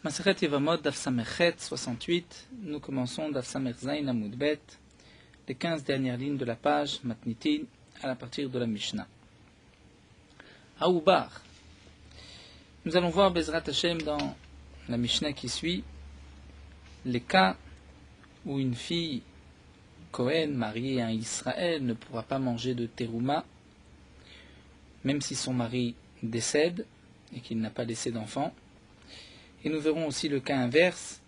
Masechet Yevamot, Daf Samechet 68, nous commençons Daf Samer Zayin Amud Bet, les 15 dernières lignes de la page Matnitin, à partir de la Mishnah. Aoubar. Nous allons voir Bezrat Hashem dans la Mishnah qui suit, les cas où une fille Kohen mariée à un Israël ne pourra pas manger de terouma, même si son mari décède et qu'il n'a pas laissé d'enfant. Et nous verrons aussi le cas inverse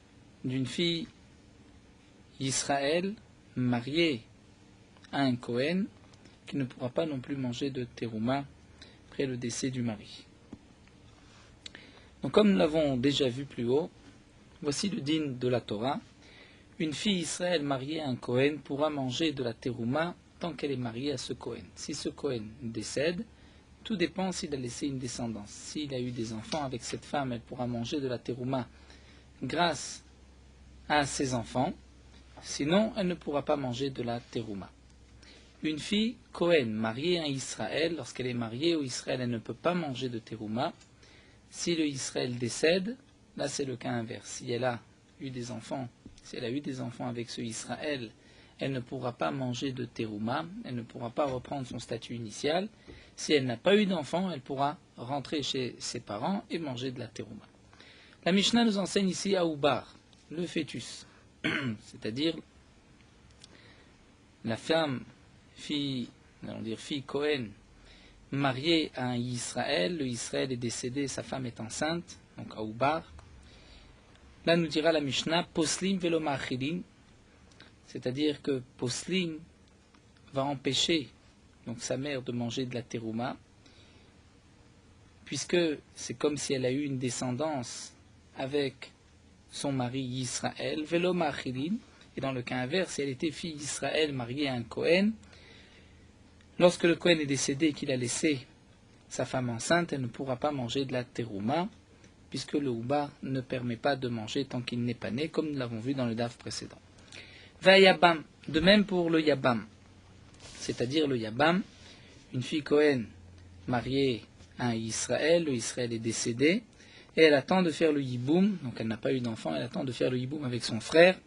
d'une fille Israël mariée à un Kohen qui ne pourra pas non plus manger de terouma après le décès du mari. Donc comme nous l'avons déjà vu plus haut, voici le din de la Torah. Une fille Israël mariée à un Kohen pourra manger de la terouma tant qu'elle est mariée à ce Kohen. Si ce Kohen décède, tout dépend s'il a laissé une descendance. S'il a eu des enfants avec cette femme, elle pourra manger de la terouma grâce à ses enfants. Sinon, elle ne pourra pas manger de la terouma. Une fille Kohen mariée à Israël, lorsqu'elle est mariée au Israël, elle ne peut pas manger de terouma. Si le Israël décède, là c'est le cas inverse. Si elle a eu des enfants avec ce Israël, elle ne pourra pas manger de terouma, elle ne pourra pas reprendre son statut initial. Si elle n'a pas eu d'enfant, elle pourra rentrer chez ses parents et manger de la terouma. La Mishnah nous enseigne ici à Oubar, le fœtus, c'est-à-dire la fille Kohen, mariée à un Israël, le Israël est décédé, sa femme est enceinte, donc à Oubar. Là nous dira la Mishnah, Poslim velo ma'achilin, c'est-à-dire que Poslim va empêcher donc sa mère de manger de la terouma, puisque c'est comme si elle a eu une descendance avec son mari Israël, velo ma'achilin, et dans le cas inverse, si elle était fille Israël mariée à un Kohen, lorsque le Kohen est décédé et qu'il a laissé sa femme enceinte, elle ne pourra pas manger de la terouma, puisque le ouba ne permet pas de manger tant qu'il n'est pas né, comme nous l'avons vu dans le daf précédent. Va yabam, de même pour le yabam, c'est-à-dire le yabam, une fille Kohen mariée à un Israël, le Israël est décédé, et elle attend de faire le yiboum, donc elle n'a pas eu d'enfant, elle attend de faire le yiboum avec son frère.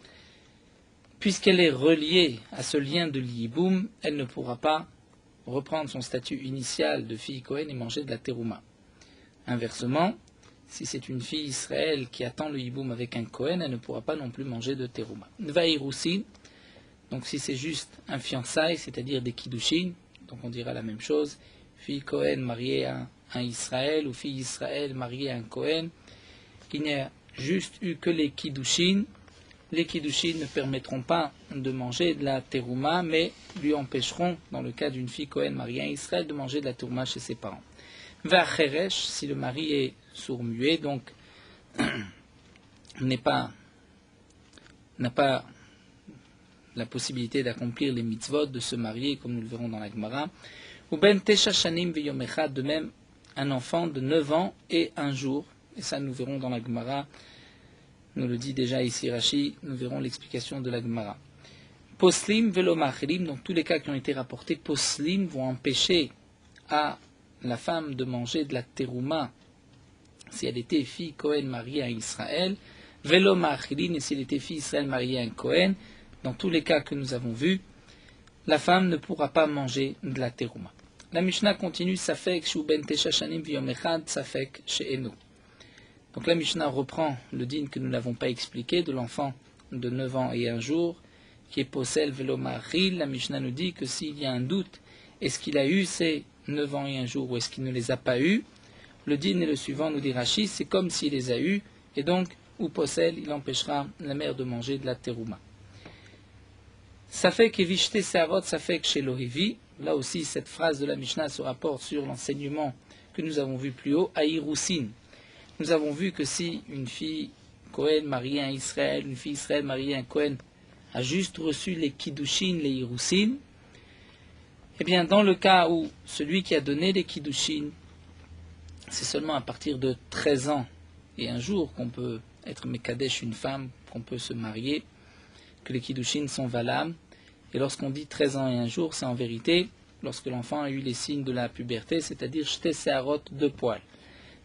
Puisqu'elle est reliée à ce lien de yiboum, elle ne pourra pas reprendre son statut initial de fille Kohen et manger de la terouma. Inversement, si c'est une fille Israël qui attend le yiboum avec un Kohen, elle ne pourra pas non plus manger de terouma. Vaïroussin, donc si c'est juste un fiançailles, c'est-à-dire des kiddushin, donc on dira la même chose, fille Kohen mariée à un Israël ou fille Israël mariée à un Kohen, il n'y a juste eu que les kiddushin. Les kiddushin ne permettront pas de manger de la terouma, mais lui empêcheront, dans le cas d'une fille Kohen mariée à Israël, de manger de la terouma chez ses parents. Vacheresh, si le mari est sourd-muet, donc n'a pas la possibilité d'accomplir les mitzvot, de se marier, comme nous le verrons dans la Gemara. Ou ben tesha shanim veyom echad, de même un enfant de 9 ans et un jour, et ça nous verrons dans la Gemara, nous le dit déjà ici Rashi, nous verrons l'explication de la Gemara. Poslim velo machilim, donc tous les cas qui ont été rapportés, poslim vont empêcher à la femme de manger de la terouma si elle était fille Kohen mariée à Israël, velo machilim, et si elle était fille Israël mariée à un Kohen, dans tous les cas que nous avons vus, la femme ne pourra pas manger de la terouma. La Mishnah continue, Safek shu ben tesha shanim v'yom echad, Safek she'enu. Donc la Mishnah reprend le din que nous n'avons pas expliqué de l'enfant de 9 ans et un jour, qui est posel velo machil. La Mishnah nous dit que s'il y a un doute, est-ce qu'il a eu ces 9 ans et un jour ou est-ce qu'il ne les a pas eus, le din est le suivant, nous dit Rashi, c'est comme s'il les a eus, et donc, ou posel, il empêchera la mère de manger de la terouma. Safek evishte se'arot safek shelohivi. Là aussi, cette phrase de la Mishnah se rapporte sur l'enseignement que nous avons vu plus haut, à Irousin. Nous avons vu que si une fille Kohen mariée à un Israël, une fille Israël mariée à un Kohen, a juste reçu les kiddushin, les Irousin, eh bien, dans le cas où celui qui a donné les kiddushin, c'est seulement à partir de 13 ans et un jour qu'on peut être mekadesh une femme, qu'on peut se marier, que les kiddushin sont valables. Et lorsqu'on dit 13 ans et un jour, c'est en vérité lorsque l'enfant a eu les signes de la puberté, c'est-à-dire shte se'arot, 2 poils.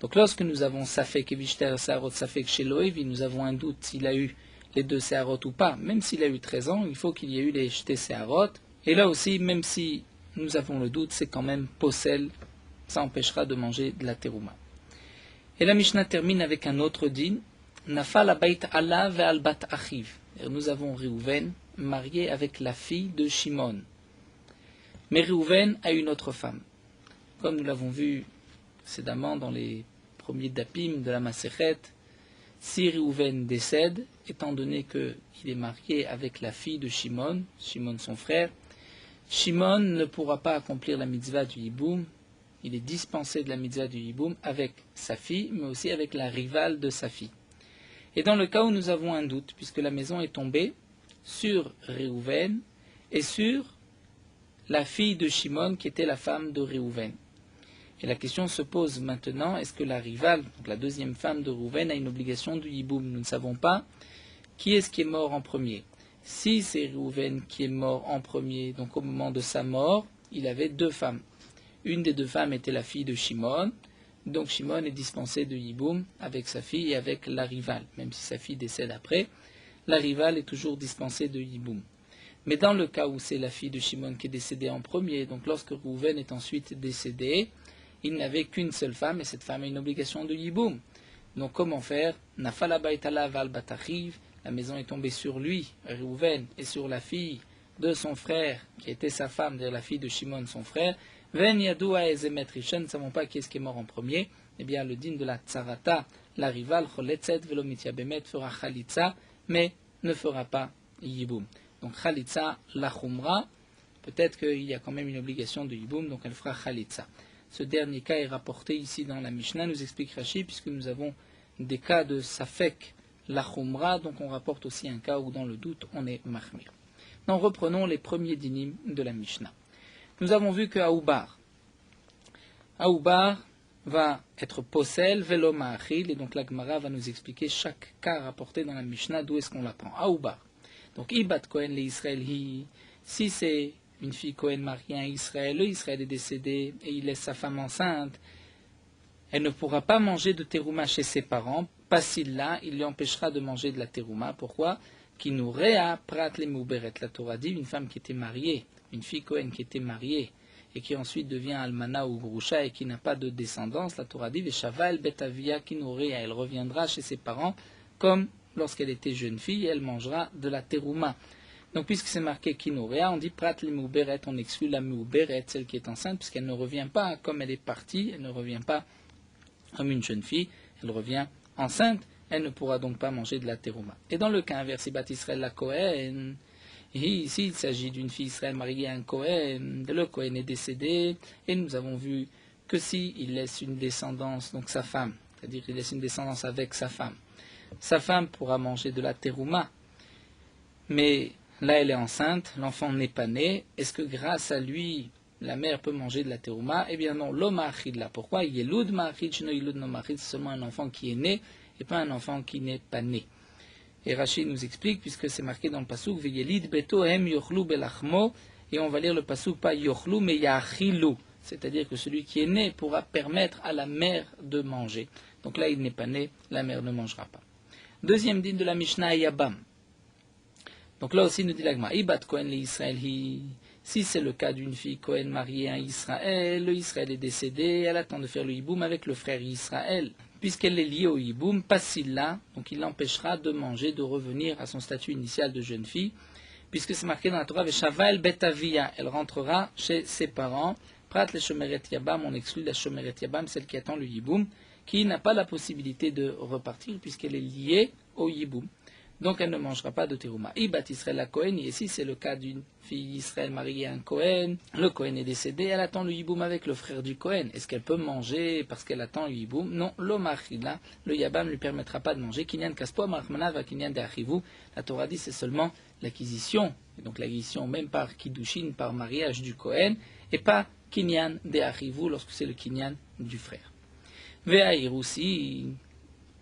Donc lorsque nous avons Safek et Vishter Seharot Safek chez Loevi, nous avons un doute s'il a eu les 2 Seharot ou pas. Même s'il a eu 13 ans, il faut qu'il y ait eu les jetés Seharot. Et là aussi, même si nous avons le doute, c'est quand même Possel, ça empêchera de manger de la terouma. Et la Mishnah termine avec un autre din, Nafal abayt Allah ve'al bat achiv. Nous avons Réhouven marié avec la fille de Shimon. Mais Réhouven a une autre femme. Comme nous l'avons vu précédemment dans les premiers dapim de la Masechet, si Réhouven décède, étant donné qu'il est marié avec la fille de Shimon, Shimon son frère, Shimon ne pourra pas accomplir la mitzvah du Yiboum. Il est dispensé de la mitzvah du Yiboum avec sa fille, mais aussi avec la rivale de sa fille. Et dans le cas où nous avons un doute, puisque la maison est tombée sur Réhouven et sur la fille de Shimon qui était la femme de Réhouven. Et la question se pose maintenant, est-ce que la rivale, donc la deuxième femme de Réhouven, a une obligation du Yiboum? Nous ne savons pas qui est-ce qui est mort en premier. Si c'est Réhouven qui est mort en premier, donc au moment de sa mort, il avait 2 femmes. Une des 2 femmes était la fille de Shimon, donc Shimon est dispensé de Yiboum avec sa fille et avec la rivale. Même si sa fille décède après, la rivale est toujours dispensée de Yiboum. Mais dans le cas où c'est la fille de Shimon qui est décédée en premier, donc lorsque Réhouven est ensuite décédé, il n'avait qu'une seule femme et cette femme a une obligation de Yiboum. Donc comment faire? Nafala baitala val batachiv, la maison est tombée sur lui, Réhouven, et sur la fille de son frère, qui était sa femme, c'est-à-dire la fille de Shimon, son frère. Ven yadoua ezemet rishon, nous ne savons pas qui est-ce qui est mort en premier. Eh bien, le din de la tsarata, la rivale, choletzet velomitia bemet, fera chalitza, mais ne fera pas yiboum. Donc chalitza, la chumra, peut-être qu'il y a quand même une obligation de yiboum, donc elle fera chalitza. Ce dernier cas est rapporté ici dans la Mishnah, nous explique Rashi, puisque nous avons des cas de safek, la chumra, donc on rapporte aussi un cas où dans le doute on est mahmir. Donc reprenons les premiers dinim de la Mishnah. Nous avons vu que Aoubar va être possel, velo ma'achil, et donc la Gemara va nous expliquer chaque cas rapporté dans la Mishnah, d'où est-ce qu'on l'apprend. Aoubar. Donc Ibat Kohen le Israël hi, si c'est une fille Kohen mariée à Israël, le Israël est décédé et il laisse sa femme enceinte, elle ne pourra pas manger de terouma chez ses parents, pas s'il il lui empêchera de manger de la terouma. Pourquoi? Qui nous réa prat les mouberet. La Torah dit une femme qui était mariée, une fille Kohen qui était mariée et qui ensuite devient almana ou grusha et qui n'a pas de descendance, la Torah dit veshaval betavia qui nous réa. Elle reviendra chez ses parents comme lorsqu'elle était jeune fille et elle mangera de la terouma. Donc puisque c'est marqué kinouréa, on dit prat les mouberet, on exclut la mouberet, celle qui est enceinte, puisqu'elle ne revient pas comme elle est partie, elle ne revient pas comme une jeune fille, elle revient enceinte, elle ne pourra donc pas manger de la terouma. Et dans le cas inverse, Bat Israël la Kohen, ici il s'agit d'une fille Israël mariée à un Kohen, le Kohen est décédé, et nous avons vu que si il laisse une descendance, donc sa femme, c'est-à-dire qu'il laisse une descendance avec sa femme pourra manger de la terouma, mais là elle est enceinte, l'enfant n'est pas né, est-ce que grâce à lui, la mère peut manger de la terouma? Eh bien non, l'omachid là. Pourquoi? Yelud machid, shino yelud no machid, c'est seulement un enfant qui est né et pas un enfant qui n'est pas né. Et Rachid nous explique, puisque c'est marqué dans le pasuk, Veyelid beto hem yochlu belachmo, et on va lire le pasuk pas yochlu mais yachilu, c'est-à-dire que celui qui est né pourra permettre à la mère de manger. Donc là il n'est pas né, la mère ne mangera pas. Deuxième din de la Mishnah Yabam. Donc là aussi nous dit l'agma, Ibat Kohen le Israël hi. Si c'est le cas d'une fille Kohen mariée à Israël, le Israël est décédé, elle attend de faire le hiboum avec le frère Israël. Puisqu'elle est liée au hiboum, pas s'il-là, donc il l'empêchera de manger, de revenir à son statut initial de jeune fille, puisque c'est marqué dans la Torah, Veshaval betavia, elle rentrera chez ses parents. Prat le shomeret yabam, on exclut la shomeret yabam, celle qui attend le hiboum, qui n'a pas la possibilité de repartir, puisqu'elle est liée au hiboum. Donc elle ne mangera pas de terouma. Ibat Israël la Kohen, ici c'est le cas d'une fille Israël mariée à un Kohen. Le Kohen est décédé, elle attend le hiboum avec le frère du Kohen. Est-ce qu'elle peut manger parce qu'elle attend le hiboum? Non, l'omachila, le yabam ne lui permettra pas de manger. Kinyan kaspo marmana va kinyan de achivu. La Torah dit c'est seulement l'acquisition, et donc l'acquisition même par kiddushin, par mariage du Kohen, et pas kinyan de achivu lorsque c'est le kinyan du frère. Ve'aïr aussi.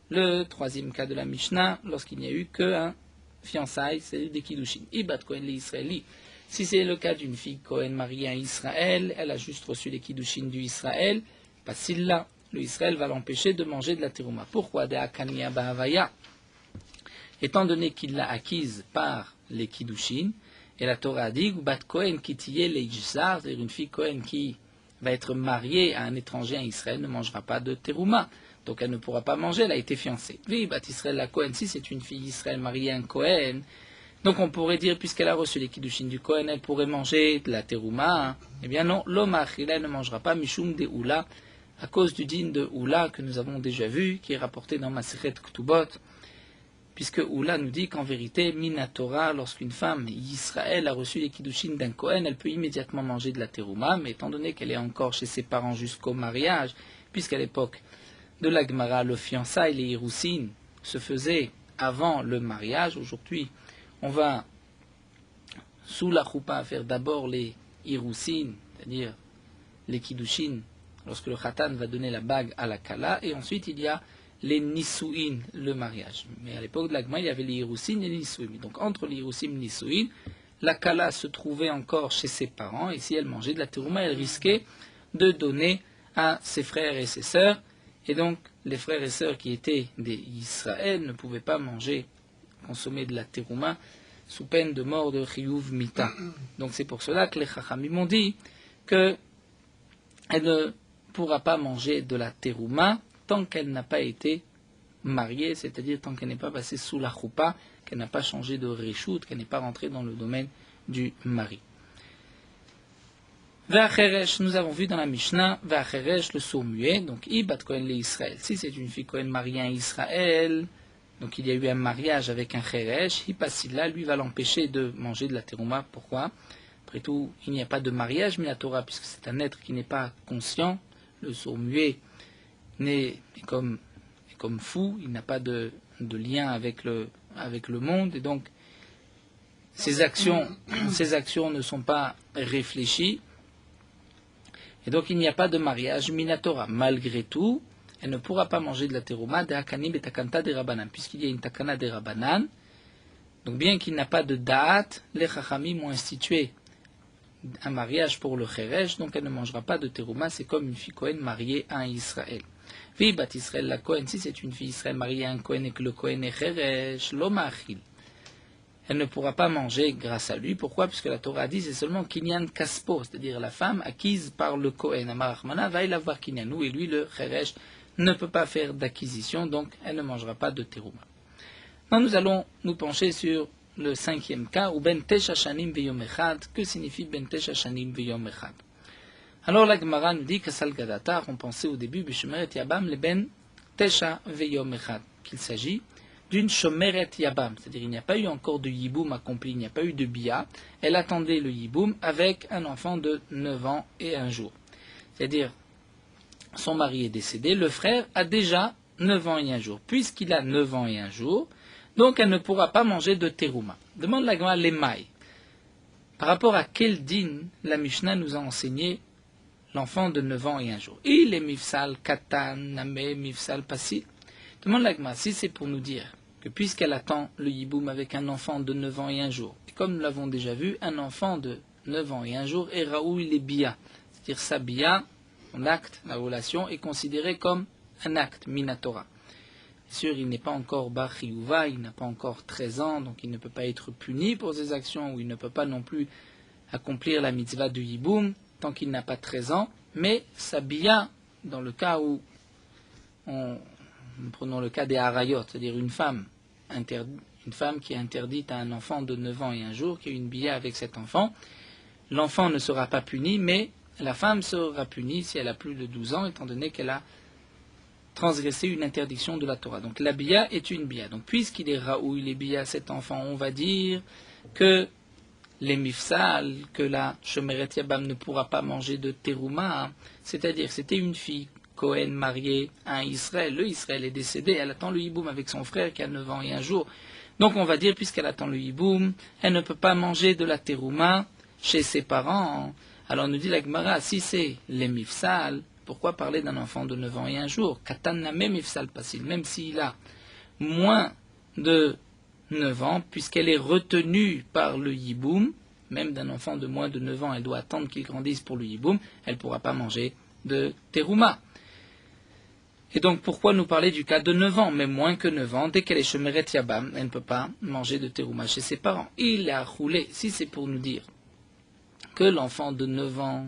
Le troisième cas de la Mishnah, lorsqu'il n'y a eu qu'un fiançailles, c'est des kiddushin. Ibat Kohen les Israéli. Si c'est le cas d'une fille Kohen mariée à Israël, elle a juste reçu les kiddushin du Israël, pas s'il-là, le Israël va l'empêcher de manger de la terouma. Pourquoi? De Akania Bahavaya. Étant donné qu'il l'a acquise par les Kiddushin, et la Torah dit, Bat Kohen Kitiye Leijzar, c'est-à-dire une fille Kohen qui va être mariée à un étranger en Israël, ne mangera pas de terouma. Donc elle ne pourra pas manger, elle a été fiancée. Oui, Bat Israël la Kohen, si c'est une fille d'Israël mariée à un Kohen, donc on pourrait dire, puisqu'elle a reçu les Kiddushin du Kohen, elle pourrait manger de la terouma. Hein. Eh bien non, l'Omachila ne mangera pas Mishum de Oula, à cause du din de Oula que nous avons déjà vu, qui est rapporté dans Masechet Ktubot, puisque Oula nous dit qu'en vérité, Minatora, lorsqu'une femme Israël a reçu les Kiddushin d'un Kohen, elle peut immédiatement manger de la terouma, mais étant donné qu'elle est encore chez ses parents jusqu'au mariage, puisqu'à l'époque de la Gemara, le fiançailles, les Hiroussin, se faisaient avant le mariage, aujourd'hui, on va, sous la choupa, faire d'abord les Hiroussin, c'est-à-dire les Kiddushin, lorsque le Khatan va donner la bague à la Kala, et ensuite il y a les Nisuin, le mariage. Mais à l'époque de l'Agma, il y avait les Hiroussin et les Nisuin. Donc entre les Hiroussin et les Nisuin, la Kala se trouvait encore chez ses parents, et si elle mangeait de la terouma, elle risquait de donner à ses frères et ses sœurs, et donc les frères et sœurs qui étaient des Israël ne pouvaient pas manger, consommer de la terouma, sous peine de mort de Chiyuv Mita. Donc c'est pour cela que les Chachamim m'ont dit qu'elle ne pourra pas manger de la terouma tant qu'elle n'a pas été mariée, c'est-à-dire tant qu'elle n'est pas passée sous la choupa, qu'elle n'a pas changé de réchout, qu'elle n'est pas rentrée dans le domaine du mari. Ve'acheresh, nous avons vu dans la Mishnah, Ve'acheresh, le sourd muet, donc Ibat Kohen le Israël. Si c'est une fille Kohen mariée à Israël, donc il y a eu un mariage avec un Cheresh, Hipasila, lui va l'empêcher de manger de la terouma. Pourquoi? Après tout, il n'y a pas de mariage, mais la Torah, puisque c'est un être qui n'est pas conscient, le sourd muet est comme fou, il n'a pas de lien avec le monde, et donc ses actions ne sont pas réfléchies, et donc il n'y a pas de mariage minatora. Malgré tout, elle ne pourra pas manger de la terouma de hakanim et takanta de rabanan, puisqu'il y a une takana de rabanan. Donc bien qu'il n'a pas de da'at, les chachamim ont institué un mariage pour le cheresh, donc elle ne mangera pas de terouma, c'est comme une fille Kohen mariée à un Israël. Vi bat Israël la Kohen, si c'est une fille Israël mariée à un Kohen et que le Kohen est cheresh, l'omachil, elle ne pourra pas manger grâce à lui. Pourquoi? Puisque la Torah dit c'est seulement kinyan kaspo, c'est-à-dire la femme acquise par le Kohen. Amarachmana va y l'avoir kinyanou, et lui, le cheresh, ne peut pas faire d'acquisition, donc elle ne mangera pas de terouma. Maintenant, nous allons nous pencher sur le 5e cas, ou ben tesha shanim veyom echad. Que signifie ben tesha shanim veyom echad? Alors la Gemara nous dit que Salgadatar, on pensait au début, b'shomeret yabam le ben tesha veyom echad, qu'il s'agit d'une shomeret yabam, c'est-à-dire il n'y a pas eu encore de yiboum accompli, il n'y a pas eu de bia, elle attendait le yiboum avec un enfant de 9 ans et 1 jour. C'est-à-dire, son mari est décédé, le frère a déjà 9 ans et 1 jour. Puisqu'il a 9 ans et 1 jour, donc elle ne pourra pas manger de terouma. Demande la Gemara l'emaï. Par rapport à quel din la Mishnah nous a enseigné l'enfant de 9 ans et 1 jour? Il est mifsal katan, name, mifsal pasil. Demande la Gemara, si c'est pour nous dire que puisqu'elle attend le yiboum avec un enfant de 9 ans et 1 jour, et comme nous l'avons déjà vu, un enfant de 9 ans et 1 jour est raoul les bia, c'est-à-dire sa bia, son acte, la relation, est considéré comme un acte minatora. Bien sûr, il n'est pas encore bar chiyuva, il n'a pas encore 13 ans, donc il ne peut pas être puni pour ses actions, ou il ne peut pas non plus accomplir la mitzvah du yiboum tant qu'il n'a pas 13 ans, mais sa bia, dans le cas où prenons le cas des harayot, c'est-à-dire une femme qui est interdite à un enfant de 9 ans et 1 jour, qui a une bia avec cet enfant, l'enfant ne sera pas puni, mais la femme sera punie si elle a plus de 12 ans, étant donné qu'elle a transgressé une interdiction de la Torah. Donc la bia est une bia. Donc puisqu'il est raoui les bia, cet enfant, on va dire que les mifsal, que la shomeret yabam ne pourra pas manger de terouma, c'est-à-dire c'était une fille Kohen mariée à un Israël. Le Israël est décédé, elle attend le hiboum avec son frère qui a 9 ans et 1 jour. Donc on va dire, puisqu'elle attend le hiboum, elle ne peut pas manger de la terouma chez ses parents. Alors nous dit la Gemara, si c'est les mifsal, pourquoi parler d'un enfant de 9 ans et 1 jour? Katan name mifsal pasil, même s'il a moins de 9 ans, puisqu'elle est retenue par le yiboum, même d'un enfant de moins de 9 ans, elle doit attendre qu'il grandisse pour le yiboum, elle ne pourra pas manger de terouma. Et donc, pourquoi nous parler du cas de 9 ans, mais moins que 9 ans, dès qu'elle est Shomeret Yabam, elle ne peut pas manger de terouma chez ses parents. Il a roulé, si c'est pour nous dire que l'enfant de 9 ans,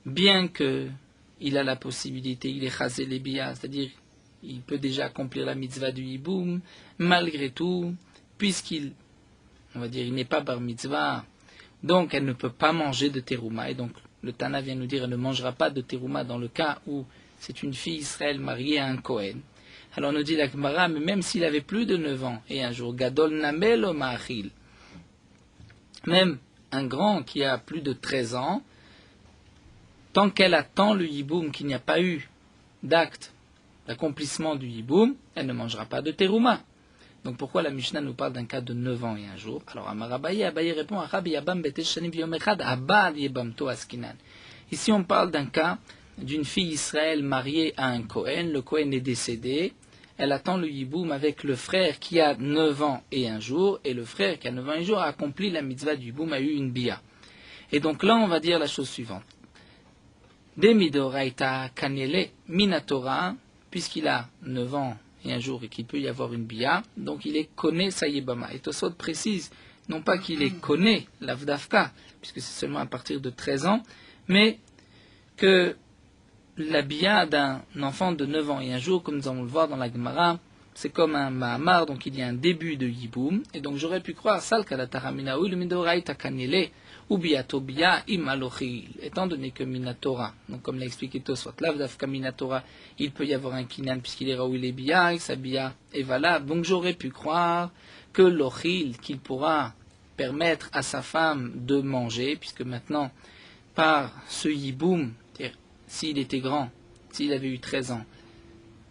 bien qu'il a la possibilité, il est chazé les biyas, c'est-à-dire il peut déjà accomplir la mitzvah du hiboum, malgré tout, puisqu'il, on va dire, il n'est pas bar mitzvah, donc elle ne peut pas manger de terouma. Et donc, le Tana vient nous dire, elle ne mangera pas de terouma dans le cas où c'est une fille Israël mariée à un Kohen. Alors nous dit la Gemara, mais même s'il avait plus de 9 ans, et un jour, Gadol Namel o Ma'achil, même un grand qui a plus de 13 ans, tant qu'elle attend le hiboum, qu'il n'y a pas eu d'acte d'accomplissement du hiboum, elle ne mangera pas de terouma. Donc pourquoi la Mishnah nous parle d'un cas de 9 ans et un jour? Alors Amarabaye, Abaye répond à Rabbi Yabam Beteshanim Biyom Echad, Abal Yebamto Askinan. Ici on parle d'un cas d'une fille Israël mariée à un Kohen. Le Kohen est décédé. Elle attend le hiboum avec le frère qui a 9 ans et un jour. Et le frère qui a 9 ans et un jour a accompli la mitzvah du hiboum, a eu une bia. Et donc là on va dire la chose suivante. Demidoraita Kanyele Minatora, puisqu'il a 9 ans et un jour et qu'il peut y avoir une bia, donc il est Kone Sayebama. Et Tosot précise, non pas qu'il est Kone l'Avdafka, puisque c'est seulement à partir de 13 ans, mais que la bia d'un enfant de 9 ans et un jour, comme nous allons le voir dans la Gemara, c'est comme un Mahamar, donc il y a un début de Yiboum, et donc j'aurais pu croire, Sal Kalatara ou le Midoraita Kanyele, ou Biatobia Imalochil, étant donné que Minatora, donc comme l'a expliqué Tosfot, l'Avdafka Minatora, il peut y avoir un Kinan puisqu'il est Raoul et Bia, et sa Bia est valable, donc j'aurais pu croire que l'Ochil, qu'il pourra permettre à sa femme de manger, puisque maintenant, par ce Yiboum, s'il était grand, s'il avait eu 13 ans,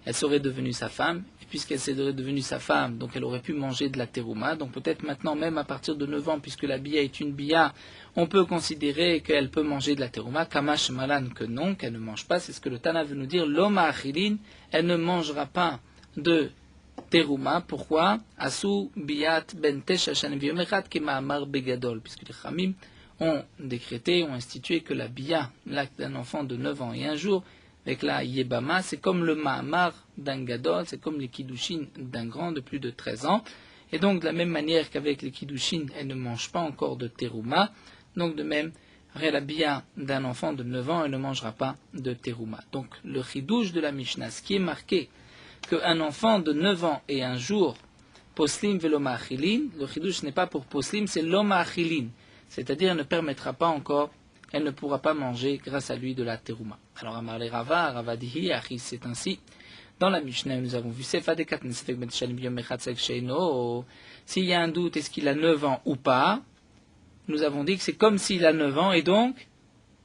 elle serait devenue sa femme, et puisqu'elle serait devenue sa femme, donc elle aurait pu manger de la terouma, donc peut-être maintenant, même à partir de 9 ans, puisque la bia est une bia, on peut considérer qu'elle peut manger de la terouma, kamash malan que non, qu'elle ne mange pas, c'est ce que le Tana veut nous dire, l'oma achilin, elle ne mangera pas de terouma, pourquoi? Asu biat ben teshashan viyomechat kema'amar begadol, puisque les chamim ont décrété, ont institué que la bia, l'acte d'un enfant de 9 ans et un jour, avec la yebama, c'est comme le ma'amar d'un gadol, c'est comme les kiddushin d'un grand de plus de 13 ans. Et donc, de la même manière qu'avec les kiddushin, elle ne mange pas encore de terouma, donc de même, la bia d'un enfant de 9 ans, elle ne mangera pas de terouma. Donc, le chidouche de la Mishnah, ce qui est marqué, qu'un enfant de 9 ans et un jour, poslim veloma achilin, le chidouche n'est pas pour poslim, c'est loma achilin, c'est-à-dire elle ne permettra pas encore, elle ne pourra pas manger grâce à lui de la terouma. Alors, Amarle Rava, Rava dihi, Achis, c'est ainsi. Dans la Mishnah, nous avons vu, s'il y a un doute, est-ce qu'il a 9 ans ou pas, nous avons dit que c'est comme s'il a 9 ans, et donc,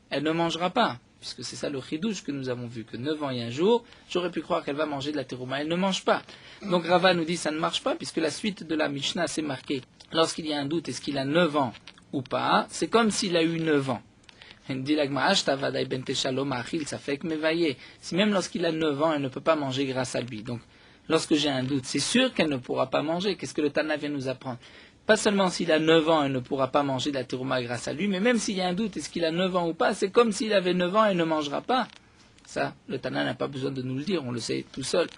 elle ne mangera pas. Puisque c'est ça le chidouche que nous avons vu, que 9 ans et un jour, j'aurais pu croire qu'elle va manger de la terouma, elle ne mange pas. Donc Rava nous dit, ça ne marche pas, puisque la suite de la Mishnah, c'est marqué, lorsqu'il y a un doute, est-ce qu'il a 9 ans ou pas, c'est comme s'il a eu 9 ans. Si même lorsqu'il a 9 ans, elle ne peut pas manger grâce à lui. Donc, lorsque j'ai un doute, c'est sûr qu'elle ne pourra pas manger. Qu'est-ce que le Tana vient nous apprendre? Pas seulement s'il a 9 ans, elle ne pourra pas manger de la terouma grâce à lui, mais même s'il y a un doute, est-ce qu'il a 9 ans ou pas, c'est comme s'il avait 9 ans, elle ne mangera pas. Ça, le Tana n'a pas besoin de nous le dire, on le sait tout seul.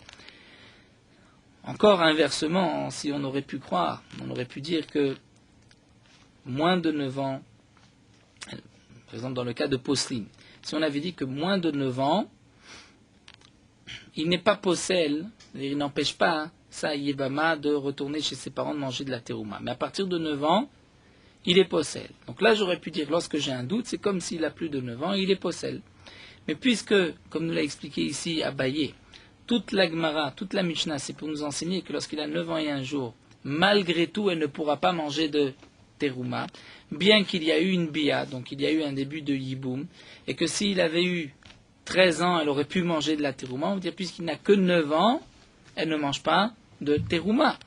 Encore inversement, si on aurait pu croire, on aurait pu dire que moins de 9 ans, par exemple, dans le cas de Poslim, si on avait dit que moins de 9 ans, il n'est pas possèle, il n'empêche pas ça, Yébama, de retourner chez ses parents de manger de la terouma. Mais à partir de 9 ans, il est possèle. Donc là, j'aurais pu dire, lorsque j'ai un doute, c'est comme s'il a plus de 9 ans, il est possèle. Mais puisque, comme nous l'a expliqué ici à Baye, toute la Gemara, toute la Mishnah, c'est pour nous enseigner que lorsqu'il a 9 ans et un jour, malgré tout, elle ne pourra pas manger de terouma, bien qu'il y a eu une bia, donc il y a eu un début de yiboum, et que s'il avait eu 13 ans, elle aurait pu manger de la terouma, on veut dire puisqu'il n'a que 9 ans, elle ne mange pas de terouma.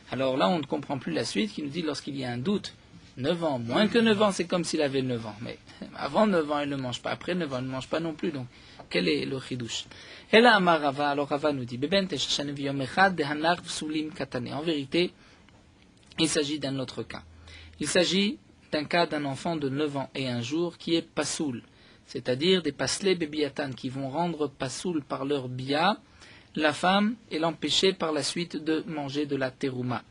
Alors là, on ne comprend plus la suite, qui nous dit lorsqu'il y a un doute, 9 ans, moins que 9 ans, c'est comme s'il avait 9 ans, mais avant 9 ans, elle ne mange pas, après 9 ans, elle ne mange pas non plus, donc quel est le chidouche? Et là, Amar Rava, alors Rava nous dit, en vérité, il s'agit d'un autre cas. Il s'agit d'un cas d'un enfant de 9 ans et un jour qui est pasoul, c'est-à-dire des paslé bébiatan qui vont rendre pasoul par leur bia la femme et l'empêcher par la suite de manger de la terouma.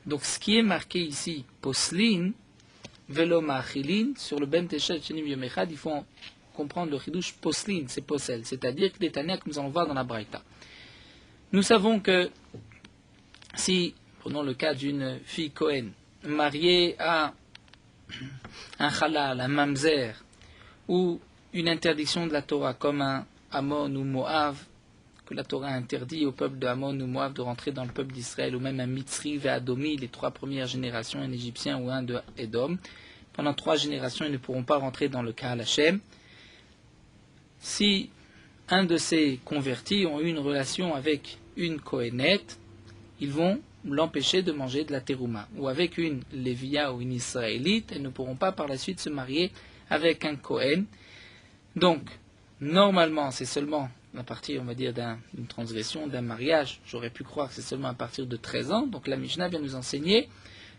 Donc ce qui est marqué ici, poslin, velo ma'achilin, sur le ben teshet shenim yom echad, il faut comprendre le chidouche poslin, c'est posel, c'est-à-dire que les tania que nous allons voir dans la braïta. Nous savons que si, prenons le cas d'une fille Cohen, mariée à un halal, un mamzer, ou une interdiction de la Torah, comme un Ammon ou Moav, que la Torah interdit au peuple de Ammon ou Moav de rentrer dans le peuple d'Israël, ou même un Mitzri et Adomi, les 3 premières générations, un Égyptien ou un de Édom. Pendant 3 générations, ils ne pourront pas rentrer dans le Kahal Hashem. Si un de ces convertis ont eu une relation avec une Kohénette, ils vont l'empêcher de manger de la terouma. Ou avec une Lévia ou une Israélite, elles ne pourront pas par la suite se marier avec un Kohen. Donc, normalement, c'est seulement à partir, on va dire, d'une transgression, d'un mariage. J'aurais pu croire que c'est seulement à partir de 13 ans. Donc la Mishnah vient nous enseigner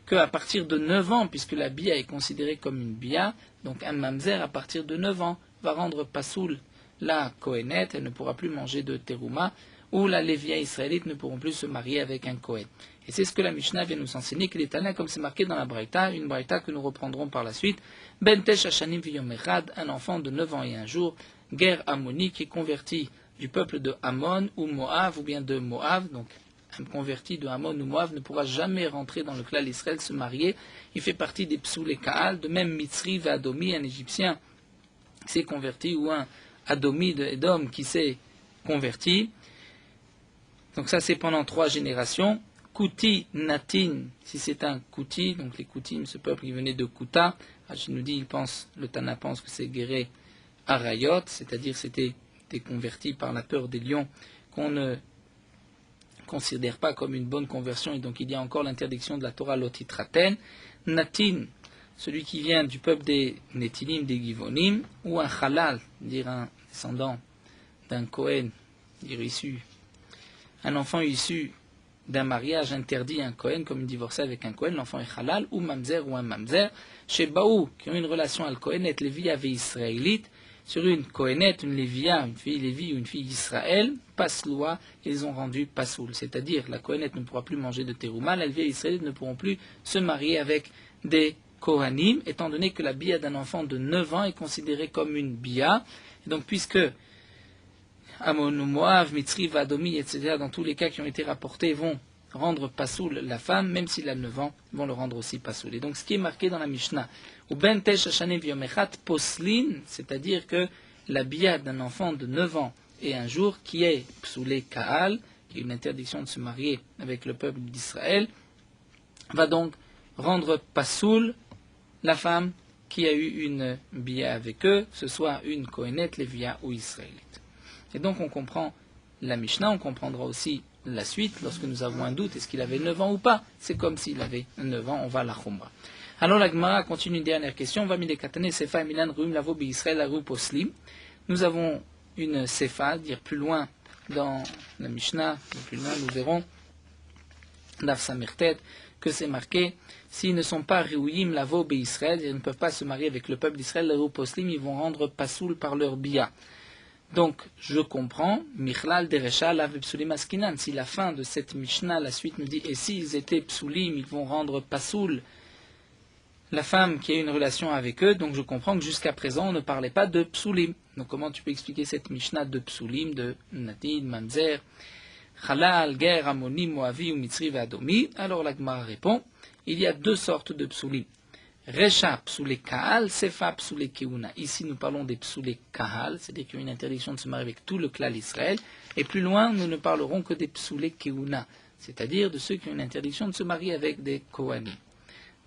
qu'à partir de 9 ans, puisque la bia est considérée comme une bia, donc un mamzer à partir de 9 ans va rendre pasoul la Kohénette, elle ne pourra plus manger de terouma, ou la Lévia israélite ne pourront plus se marier avec un Kohen. Et c'est ce que la Mishnah vient nous enseigner, que les Tana, comme c'est marqué dans la Braïta, une Braïta que nous reprendrons par la suite, Bentesh Hashanim Viyom Echad, un enfant de 9 ans et un jour, guerre Ammoni qui est converti du peuple de Ammon ou Moav, ou bien de Moav, donc un converti de Ammon ou Moav ne pourra jamais rentrer dans le clan d'Israël, se marier, il fait partie des Psoul et Kaal, de même Mitzri et Adomi, un Égyptien qui s'est converti, ou un Adomi de Edom qui s'est converti. Donc ça c'est pendant 3 générations. Kouti Natin, si c'est un Kouti, donc les Koutim, ce peuple qui venait de Kouta, je nous dis, le Tana pense que c'est Guéré Arayot, c'est-à-dire c'était des convertis par la peur des lions qu'on ne considère pas comme une bonne conversion, et donc il y a encore l'interdiction de la Torah Lotitraten. Natin, celui qui vient du peuple des Netilim, des Givonim, ou un Halal, dire un descendant d'un Kohen, dire issu, un enfant issu d'un mariage interdit à un Kohen, comme une divorcée avec un Kohen, l'enfant est halal, ou mamzer ou un mamzer, chez Baou, qui ont une relation à le Kohen, et Lévi avait israélite, sur une Kohénette, une Lévia, une fille Lévi ou une fille Israël, passe-loi, ils ont rendu pasoul. C'est-à-dire, la Kohénette ne pourra plus manger de terouma, la Lévia et Israélite ne pourront plus se marier avec des Kohanim, étant donné que la bia d'un enfant de 9 ans est considérée comme une bia. Et donc, puisque Ammon, Moav, Mitzri, Vadomi, etc., dans tous les cas qui ont été rapportés, vont rendre pasoul la femme, même s'il a 9 ans, vont le rendre aussi pasoul. Et donc ce qui est marqué dans la Mishnah, ou ben tesh hashanim v'yomechat poslin, c'est-à-dire que la bia d'un enfant de 9 ans et un jour, qui est psoulé kaal, qui est une interdiction de se marier avec le peuple d'Israël, va donc rendre pasoul la femme qui a eu une bia avec eux, que ce soit une kohénette, lévia ou israélite. Et donc on comprend la Mishnah, on comprendra aussi la suite, lorsque nous avons un doute, est-ce qu'il avait 9 ans ou pas? C'est comme s'il avait 9 ans, on va à la Khumra. Alors la Gemara continue une dernière question. Va milekatane sefa milan ruim lavo bi-Israël la poslim. Nous avons une sefa, dire plus loin dans la Mishnah, plus loin nous verrons, Daf Samirtet, que c'est marqué, s'ils ne sont pas réouïm lavo bi-Israël, ils ne peuvent pas se marier avec le peuple d'Israël, la poslim, ils vont rendre pasoul par leur bia. Donc, je comprends, Michlal Derecha lave psulim askinan. Si la fin de cette Mishnah, la suite nous dit, et s'ils étaient psulim, ils vont rendre pasoul la femme qui a une relation avec eux. Donc, je comprends que jusqu'à présent, on ne parlait pas de psulim. Donc, comment tu peux expliquer cette Mishnah de psulim, de Natin, Mamzer, Halal, Ger, Ammoni, Moavi ou Mitzri et Adomi? Alors, la Gemara répond, il y a 2 sortes de psulim. Recha psoulé kahal, sefa psoulé keuna. Ici, nous parlons des psoulé kahal, c'est-à-dire qu'il y a une interdiction de se marier avec tout le clan d'Israël. Et plus loin, nous ne parlerons que des psoulé keuna, c'est-à-dire de ceux qui ont une interdiction de se marier avec des kohanim.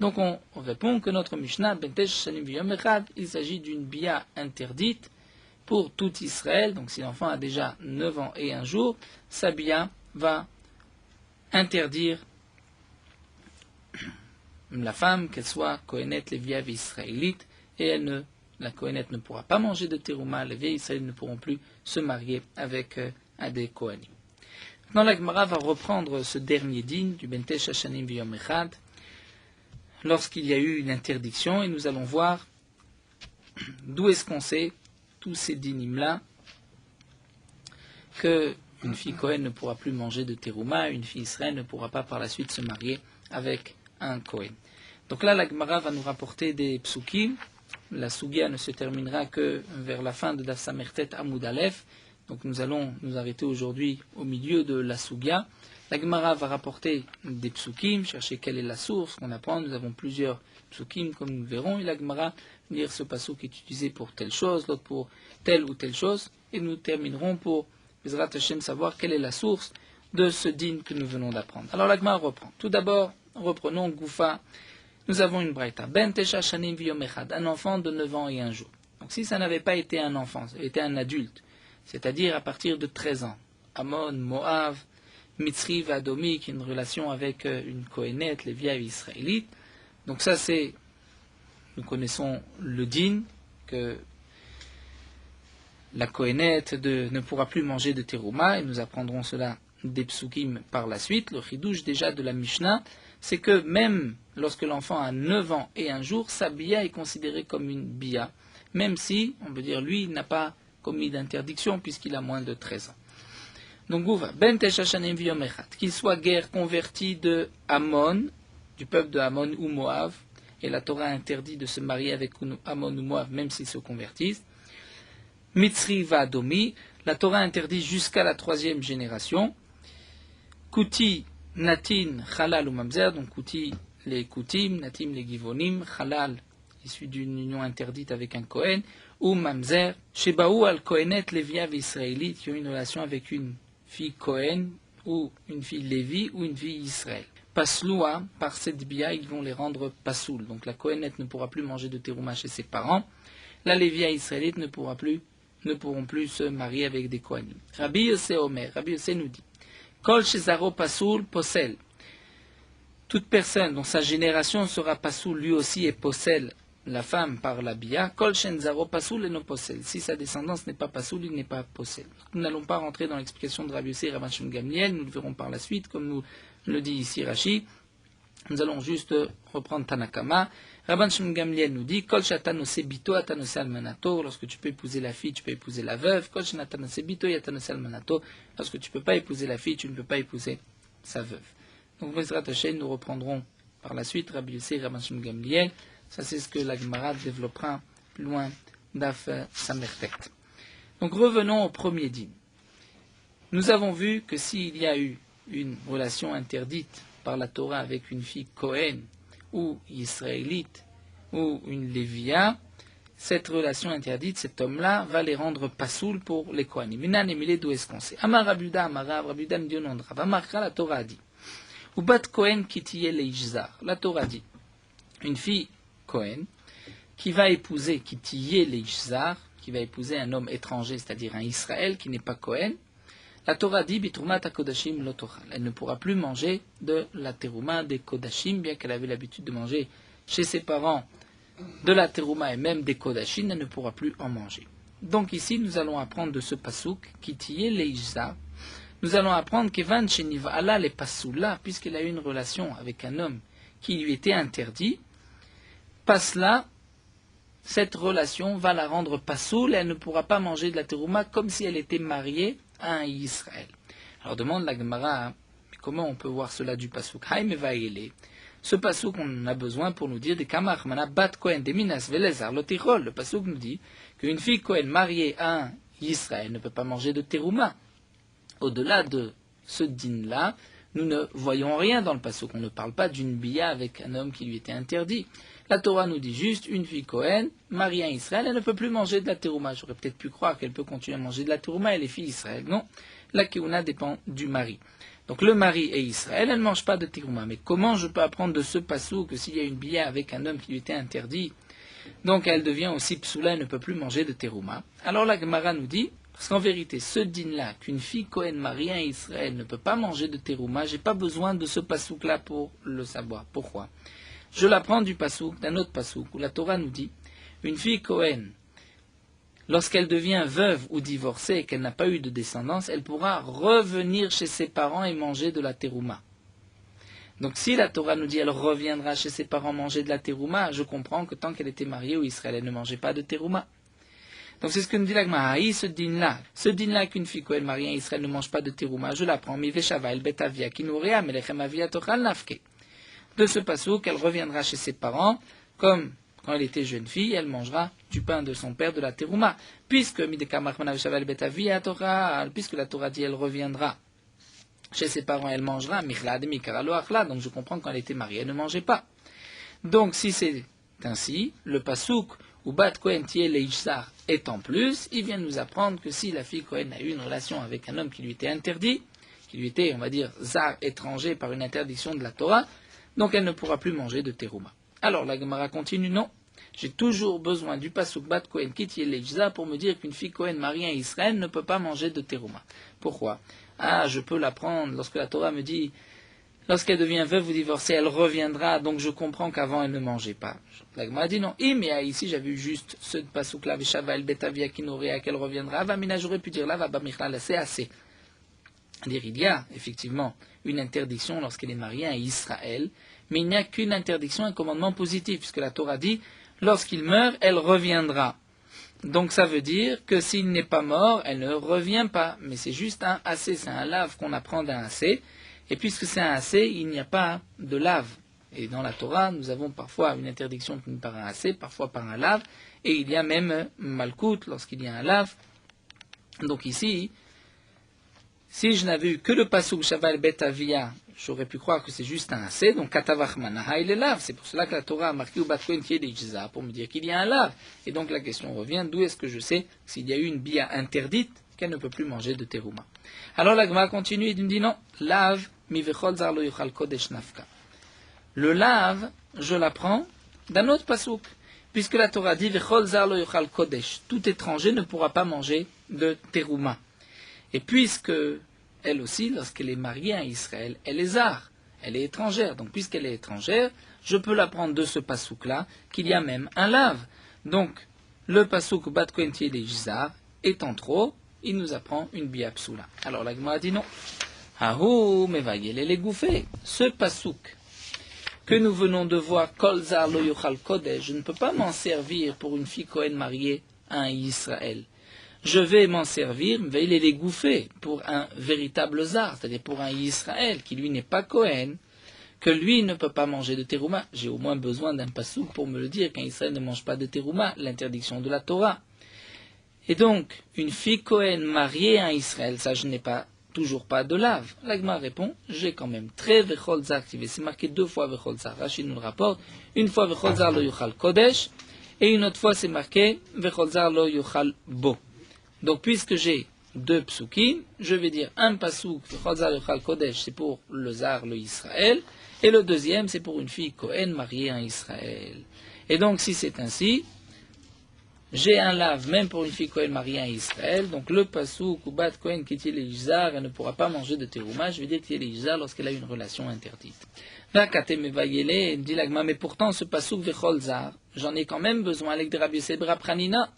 Donc, on répond que notre Mishnah, Bentesh Shanim V'yom Echad, il s'agit d'une bia interdite pour tout Israël. Donc, si l'enfant a déjà 9 ans et un jour, sa bia va interdire la femme, qu'elle soit Kohénette, Lévia, israélite, et la Kohénette ne pourra pas manger de terouma, les vieilles israélites ne pourront plus se marier avec des Kohanim. Maintenant, la Gemara va reprendre ce dernier din du Bentesh Hashanim V'yom Echad, lorsqu'il y a eu une interdiction, et nous allons voir d'où est-ce qu'on sait tous ces dynimes-là, qu'une fille Cohen ne pourra plus manger de terouma, une fille Israël ne pourra pas par la suite se marier avec un Cohen. Donc là, la Gemara va nous rapporter des psukim. La Sugia ne se terminera que vers la fin de Daf Samertet Amoud Aleph. Donc nous allons nous arrêter aujourd'hui au milieu de la Sugia. La Gemara va rapporter des psukim, chercher quelle est la source qu'on apprend. Nous avons plusieurs psukim, comme nous verrons. Et la Gemara va dire ce pasuk est utilisé pour telle chose, l'autre pour telle ou telle chose. Et nous terminerons pour Bezrat Hashem savoir quelle est la source de ce din que nous venons d'apprendre. Alors la Gemara reprend. Tout d'abord, reprenons Goufa. Nous avons une braïta. Ben Tesha Shanim Viyom Echad, un enfant de 9 ans et un jour. Donc si ça n'avait pas été un enfant, ça avait été un adulte, c'est-à-dire à partir de 13 ans, Ammon, Moav, Mitzri, Vadomi, qui a une relation avec une Kohénette, les vieilles israélites. Donc ça c'est, nous connaissons le din, que la Kohénette ne pourra plus manger de terouma, et nous apprendrons cela des psukim par la suite. Le chidouche déjà de la Mishnah, c'est que même lorsque l'enfant a 9 ans et un jour, sa bia est considérée comme une bia, même si, on peut dire, lui, il n'a pas commis d'interdiction puisqu'il a moins de 13 ans. Donc, Gouva, Ben Teshachanim Viyom Echad, qu'il soit guerre converti de Ammon, du peuple de Ammon ou Moav, et la Torah interdit de se marier avec Ammon ou Moav, même s'ils se convertissent. Mitzri Vadomi, la Torah interdit jusqu'à la 3e génération. Kuti, Natin, Halal ou Mamzer, donc Kuti, les Kutim, Natim, les Givonim, Halal, issu d'une union interdite avec un Kohen, ou Mamzer, Shebaou al-Kohenet, Léviav israélite, qui ont une relation avec une fille Kohen, ou une fille Lévi, ou une fille Israël. Pasloua, par cette bia, ils vont les rendre pasoul. Donc la Kohenet ne pourra plus manger de terouma chez ses parents, la Lévia israélite ne pourront plus se marier avec des Kohanim. Rabbi Yossé Omer, Rabbi Yossé nous dit, Kol Shezaro Pasoul Posel. Toute personne dont sa génération sera Pasoul, lui aussi est Posel, la femme par la bia. Kol Shenzaro Pasoul et non Posel. Si sa descendance n'est pas Pasoul, il n'est pas Posel. Nous n'allons pas rentrer dans l'explication de Rabbi Yossé et Rabban Shimon Gamliel, nous le verrons par la suite, comme nous le dit ici Rashi. Nous allons juste reprendre Tanakama. Rabban Shimon Gamliel nous dit Kol Shatanose Bito Atanose Almanato. Lorsque tu peux épouser la fille, tu peux épouser la veuve. Kol Shatanose Bito Atanose Almanato. Lorsque tu ne peux pas épouser la fille, tu ne peux pas épouser sa veuve. Donc, nous reprendrons par la suite Rabbi Yossé et Rabban Shimon Gamliel. Ça, c'est ce que la Gemara développera plus loin d'Af Samertet. Donc, revenons au premier dîme. Nous avons vu que s'il y a eu une relation interdite par la Torah avec une fille Kohen ou israélite ou une Lévia, cette relation interdite, cet homme-là, va les rendre pasoul pour les Kohanim. Minan Emile, d'où est-ce qu'on sait? Amar Rabuda, Amarav, Rabuda me dit au nom de Rav. Amarka, la Torah dit. Ou bat Kohen kitiye leishzar. La Torah dit. Une fille Kohen qui va épouser kitiye leishzar, qui va épouser un homme étranger, c'est-à-dire un Israël qui n'est pas Kohen. La Torah dit bitrumat hakodashim lo tochal. Elle ne pourra plus manger de la terouma des kodashim, bien qu'elle avait l'habitude de manger chez ses parents de la terouma et même des kodashim, elle ne pourra plus en manger. Donc ici, nous allons apprendre de ce pasouk, kitiye leishzar. Nous allons apprendre qu'Evan Sheniva Allah les pasoula, puisqu'elle a eu une relation avec un homme qui lui était interdit, passe là, cette relation va la rendre pasoul, et elle ne pourra pas manger de la terouma comme si elle était mariée à un Israël. Alors demande la Gemara, comment on peut voir cela du pasouk? Ce pasouk, on a besoin pour nous dire des kamach mana bat kohen de minas velezar lotirol. Le pasouk nous dit qu'une fille kohen mariée à un Israël ne peut pas manger de terouma. Au-delà de ce din-là, nous ne voyons rien dans le pasouk. On ne parle pas d'une bia avec un homme qui lui était interdit. La Torah nous dit juste une fille Kohen, mariée à Israël, elle ne peut plus manger de la terouma. J'aurais peut-être pu croire qu'elle peut continuer à manger de la terouma et les filles Israël. Non, la keuna dépend du mari. Donc le mari est Israël, elle ne mange pas de terouma. Mais comment je peux apprendre de ce pasouk que s'il y a une bia avec un homme qui lui était interdit, donc elle devient aussi psoula et ne peut plus manger de terouma? Alors la Gemara nous dit, parce qu'en vérité, ce din-là, qu'une fille Kohen mariée à Israël ne peut pas manger de terouma, j'ai pas besoin de ce pasouk-là pour le savoir. Pourquoi? Je l'apprends du pasouk, d'un autre pasouk, où la Torah nous dit, une fille Kohen, lorsqu'elle devient veuve ou divorcée et qu'elle n'a pas eu de descendance, elle pourra revenir chez ses parents et manger de la terouma. Donc si la Torah nous dit elle reviendra chez ses parents manger de la terouma, je comprends que tant qu'elle était mariée au Israël, elle ne mangeait pas de terouma. Donc c'est ce que nous dit la Gemara. Ce din-là qu'une fille Kohen mariée à Israël ne mange pas de terouma, je la prends. Mi veshava el bet avia kinurea melechem avia tochal nafke. De ce passouk, elle reviendra chez ses parents, comme quand elle était jeune fille, elle mangera du pain de son père, de la terouma. Puisque puisque la Torah dit elle reviendra chez ses parents, elle mangera. Donc je comprends que quand elle était mariée, elle ne mangeait pas. Donc si c'est ainsi, le passouk ou bat Kohen tiel leishzar est en plus, il vient nous apprendre que si la fille Kohen a eu une relation avec un homme qui lui était interdit, qui lui était, on va dire, zar étranger par une interdiction de la Torah, donc elle ne pourra plus manger de terouma. Alors la Gemara continue, non, j'ai toujours besoin du passouk bat Kohen tiel leishzar pour me dire qu'une fille Kohen mariée à Israël ne peut pas manger de terouma. Pourquoi? Je peux l'apprendre lorsque la Torah me dit lorsqu'elle devient veuve ou divorcée, elle reviendra, donc je comprends qu'avant elle ne mangeait pas. La Gemara dit non, mais ici j'avais eu juste ce passouk-là, Veshava el betavia kinorea, qu'elle reviendra, Vamina, j'aurais pu dire là, Vabamichlal, c'est assez. C'est-à-dire, il y a effectivement une interdiction lorsqu'elle est mariée à Israël, mais il n'y a qu'une interdiction, un commandement positif, puisque la Torah dit, lorsqu'il meurt, elle reviendra. Donc ça veut dire que s'il n'est pas mort, elle ne revient pas, mais c'est juste un assez, c'est un lave qu'on apprend d'un assez. Et puisque c'est un assez, il n'y a pas de lave. Et dans la Torah, nous avons parfois une interdiction par un assez, parfois par un lave, et il y a même malkout lorsqu'il y a un lave. Donc ici, si je n'avais eu que le pasuk Shaval Bet Avia, j'aurais pu croire que c'est juste un assez, donc katavach manaha, il est lave. C'est pour cela que la Torah a marqué Ubat Kohen qui est d'Ijza, pour me dire qu'il y a un lave. Et donc la question revient, d'où est-ce que je sais s'il y a eu une bia interdite, qu'elle ne peut plus manger de terouma. Alors la Gemara continue et me dit non, lave. Le lave, je l'apprends d'un autre pasouk, puisque la Torah dit tout étranger ne pourra pas manger de terouma. Et puisque elle aussi, lorsqu'elle est mariée à Israël, elle est zar, elle est étrangère. Donc puisqu'elle est étrangère, je peux l'apprendre de ce pasouk-là qu'il y a même un lave. Donc le pasouk bat kohen tiel zar étant trop, il nous apprend une biapsoula. Alors la Gemara dit non. Ce pasouk que nous venons de voir, Kol Zar Lo Yochal Kodesh, je ne peux pas m'en servir pour une fille Kohen mariée à un Israël. Je vais m'en servir, pour un véritable Zar, c'est-à-dire pour un Israël qui lui n'est pas Kohen, que lui ne peut pas manger de terouma. J'ai au moins besoin d'un pasouk pour me le dire qu'un Israël ne mange pas de terouma, l'interdiction de la Torah. Et donc, une fille Kohen mariée à un Israël, ça je n'ai toujours pas de lave. L'Agma répond, j'ai quand même très vechol zar, c'est marqué 2 fois vechol zar. Rachid nous le rapporte, une fois vechol zar lo yuchal kodesh, et une autre fois c'est marqué vechol zar lo yuchal bo. Donc puisque j'ai 2 psukim, je vais dire un pasouk vechol zar lo yuchal kodesh, c'est pour le zar, le Israël, et le deuxième c'est pour une fille Kohen mariée à Israël. Et donc si c'est ainsi, j'ai un lave même pour une fille Kohen mariée à Israël, donc le pasouk ou bat Kohen qui est l'Ijzar, elle ne pourra pas manger de terouma, je vais dire qu'il est l'Ijzar lorsqu'elle a une relation interdite. Dit l'Agma, mais pourtant ce pasouk vechol zar, j'en ai quand même besoin avec de Rabbi Yosef bar Pranina,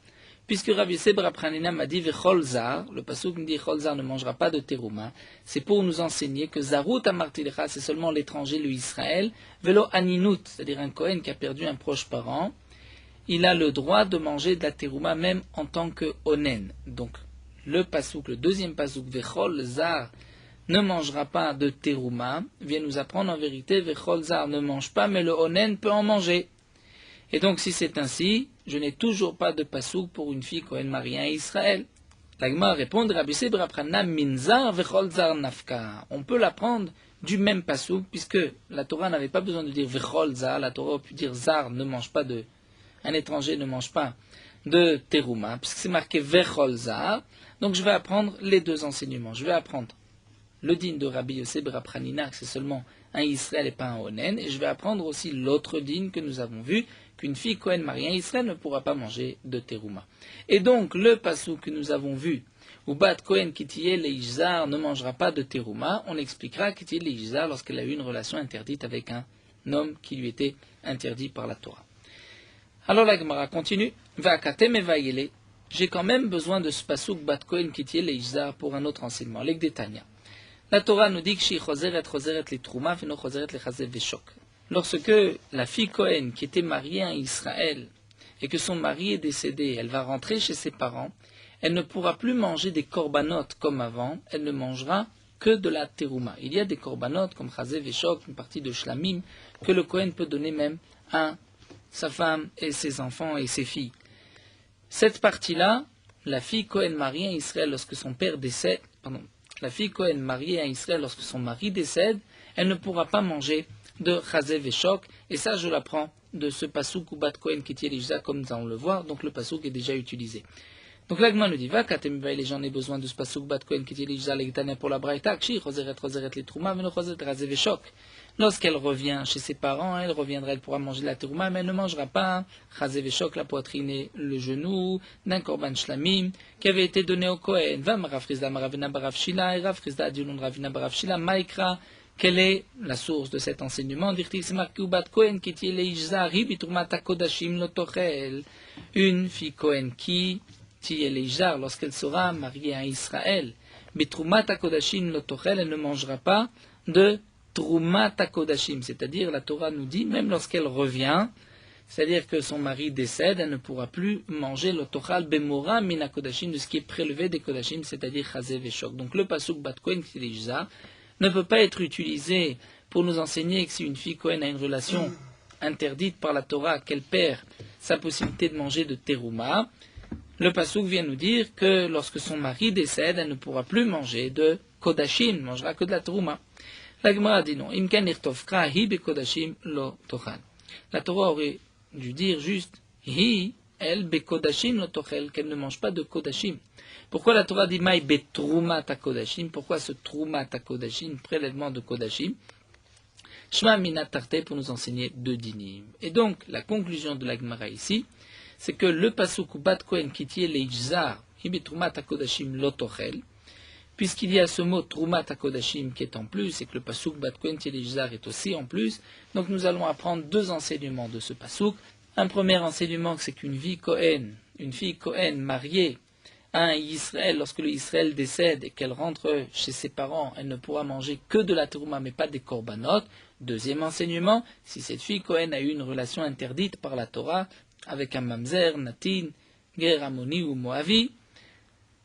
puisque Rabbi Yosef bar Pranina m'a dit vechol zar, le pasouk me dit vechol zar ne mangera pas de terouma, c'est pour nous enseigner que zarut amartilecha, c'est seulement l'étranger, le Israël, velo aninut, c'est-à-dire un Kohen qui a perdu un proche parent, il a le droit de manger de la terouma même en tant que onen. Donc le pasouk, le deuxième pasouk, vechol zar, ne mangera pas de terouma, vient nous apprendre en vérité, vechol zar ne mange pas, mais le onen peut en manger. Et donc si c'est ainsi, je n'ai toujours pas de pasouk pour une fille Kohen mariée à Israël. L'Agma répond, Rabbi Yosef bar Pranina minzar vechol zar nafka. On peut l'apprendre du même pasouk, puisque la Torah n'avait pas besoin de dire vechol zar, la Torah aurait pu dire zar ne mange pas de un étranger ne mange pas de terouma, puisque c'est marqué vechol zar, donc je vais apprendre les deux enseignements. Je vais apprendre le din de Rabbi Yosef bar Pranina, que c'est seulement un Israël et pas un onen, et je vais apprendre aussi l'autre din que nous avons vu, qu'une fille Kohen mariée à Israël ne pourra pas manger de terouma. Et donc le pasouk que nous avons vu, où bat Kohen kitiye leishzar ne mangera pas de terouma, on expliquera kitiye leishzar lorsqu'elle a eu une relation interdite avec un homme qui lui était interdit par la Torah. Alors la Gemara continue, j'ai quand même besoin de ce pasouk bat Kohen kitiye leishzar pour un autre enseignement, l'Egdetania. La Torah nous dit que choseret les trouma veno choseret les chazev veshok. Lorsque la fille Kohen qui était mariée à Israël et que son mari est décédé, elle va rentrer chez ses parents, elle ne pourra plus manger des corbanotes comme avant, elle ne mangera que de la terouma. Il y a des corbanotes comme chazé veshok, une partie de shlamim, que le Kohen peut donner même à sa femme et ses enfants et ses filles. Cette partie-là, la fille Kohen mariée à Israël lorsque son père décède, la fille Kohen mariée à Israël lorsque son mari décède, elle ne pourra pas manger de chazé veshok, et ça je l'apprends de ce pasouk ou bat Kohen qui tient les comme nous allons le voir, donc le pasouk est déjà utilisé. Donc l'agma nous dit, va, les gens aient besoin de ce pasouk bat Kohen qui tient les pour la braïta, kshi, choseret les trouma, mais le choset chazé veshok. Lorsqu'elle revient chez ses parents, elle reviendra, elle pourra manger la terouma, mais elle ne mangera pas chazé veshok, la poitrine et le genou d'un korban shlamim qui avait été donné au Kohen. Va Rav Chizda maravina barav shila, et Rav Chizda dit ravina barav shila, maikra. Quelle est la source de cet enseignement? Une fille Kohen qui lorsqu'elle sera mariée à Israël, elle ne mangera pas de Trumat HaKodashim, c'est-à-dire la Torah nous dit, même lorsqu'elle revient, c'est-à-dire que son mari décède, elle ne pourra plus manger l'otochal bemora min HaKodashim, de ce qui est prélevé des Kodashim, c'est-à-dire Chazé Veshok. Donc le pasuk Bat Kohen ne peut pas être utilisé pour nous enseigner que si une fille Kohen a une relation interdite par la Torah, qu'elle perd sa possibilité de manger de terouma. Le pasuk vient nous dire que lorsque son mari décède, elle ne pourra plus manger de kodashim, ne mangera que de la terouma. La Gemara dit non. Imkan irtovkra hi be kodashim lo tochal. La Torah aurait dû dire juste hi elle be kodashim lo tochel, qu'elle ne mange pas de kodashim. Pourquoi la Torah dit maï be trumat kodashim? Pourquoi ce trumat kodashim, prélèvement de kodashim? Shma mina tarte, pour nous enseigner deux dinim. Et donc la conclusion de la Gemara ici, c'est que le pasuk bat kohen qui tient les izar hi be trumat kodashim lo tochel, puisqu'il y a ce mot Trumat HaKodashim qui est en plus, et que le pasuk Bat Kohen Tielejzar est aussi en plus, donc nous allons apprendre deux enseignements de ce pasuk. Un premier enseignement, c'est qu'une fille Kohen mariée à un Israël, lorsque le Israël décède et qu'elle rentre chez ses parents, elle ne pourra manger que de la terouma, mais pas des korbanot. Deuxième enseignement, si cette fille Kohen a eu une relation interdite par la Torah avec un mamzer, natin, ger amoni ou moavi,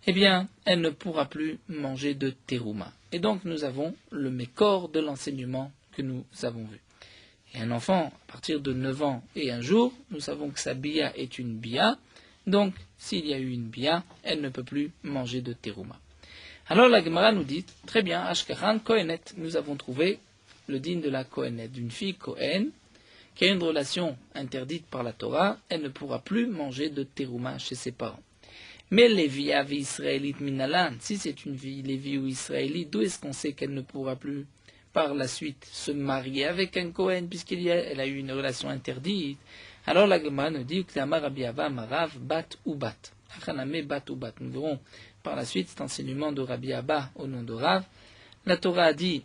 eh bien, elle ne pourra plus manger de terouma. Et donc, nous avons le mécor de l'enseignement que nous avons vu. Et un enfant, à partir de 9 ans et un jour, nous savons que sa bia est une bia. Donc, s'il y a eu une bia, elle ne peut plus manger de terouma. Alors, la Gemara nous dit, très bien, Ashkachan Kohenet, nous avons trouvé le digne de la Kohenet, d'une fille Kohen, qui a une relation interdite par la Torah, elle ne pourra plus manger de terouma chez ses parents. Mais Lévi avi israélite minalan, si c'est une vie Lévi ou israélite, d'où est-ce qu'on sait qu'elle ne pourra plus par la suite se marier avec un Kohen, puisqu'elle a eu une relation interdite? Alors la Gemara nous dit que Rabbi Ava marav bat ou bat. Bat ou bat. Nous verrons par la suite cet enseignement de Rabbi Abba au nom de Rav. La Torah a dit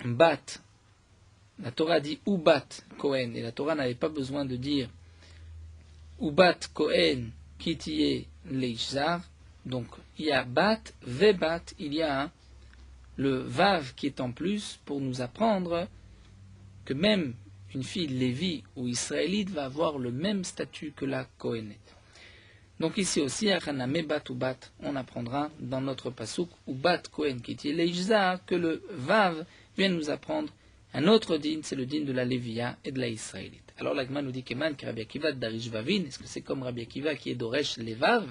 bat, la Torah a dit ou bat Kohen, et la Torah n'avait pas besoin de dire ou bat Kohen qui est leishzar. Donc il y a bat, vebat, il y a le vav qui est en plus pour nous apprendre que même une fille lévi ou israélite va avoir le même statut que la Kohenet. Donc ici aussi, Achaname bat ou bat, on apprendra dans notre pasuk ou bat Kohen qui est leishzar que le vav vient nous apprendre un autre din, c'est le din de la Lévia et de la Israélite. Alors l'Agma nous dit qu'Eman que Rabbi Akiva d'Arish Vavin, est-ce que c'est comme Rabbi Akiva qui est d'Oresh Levav?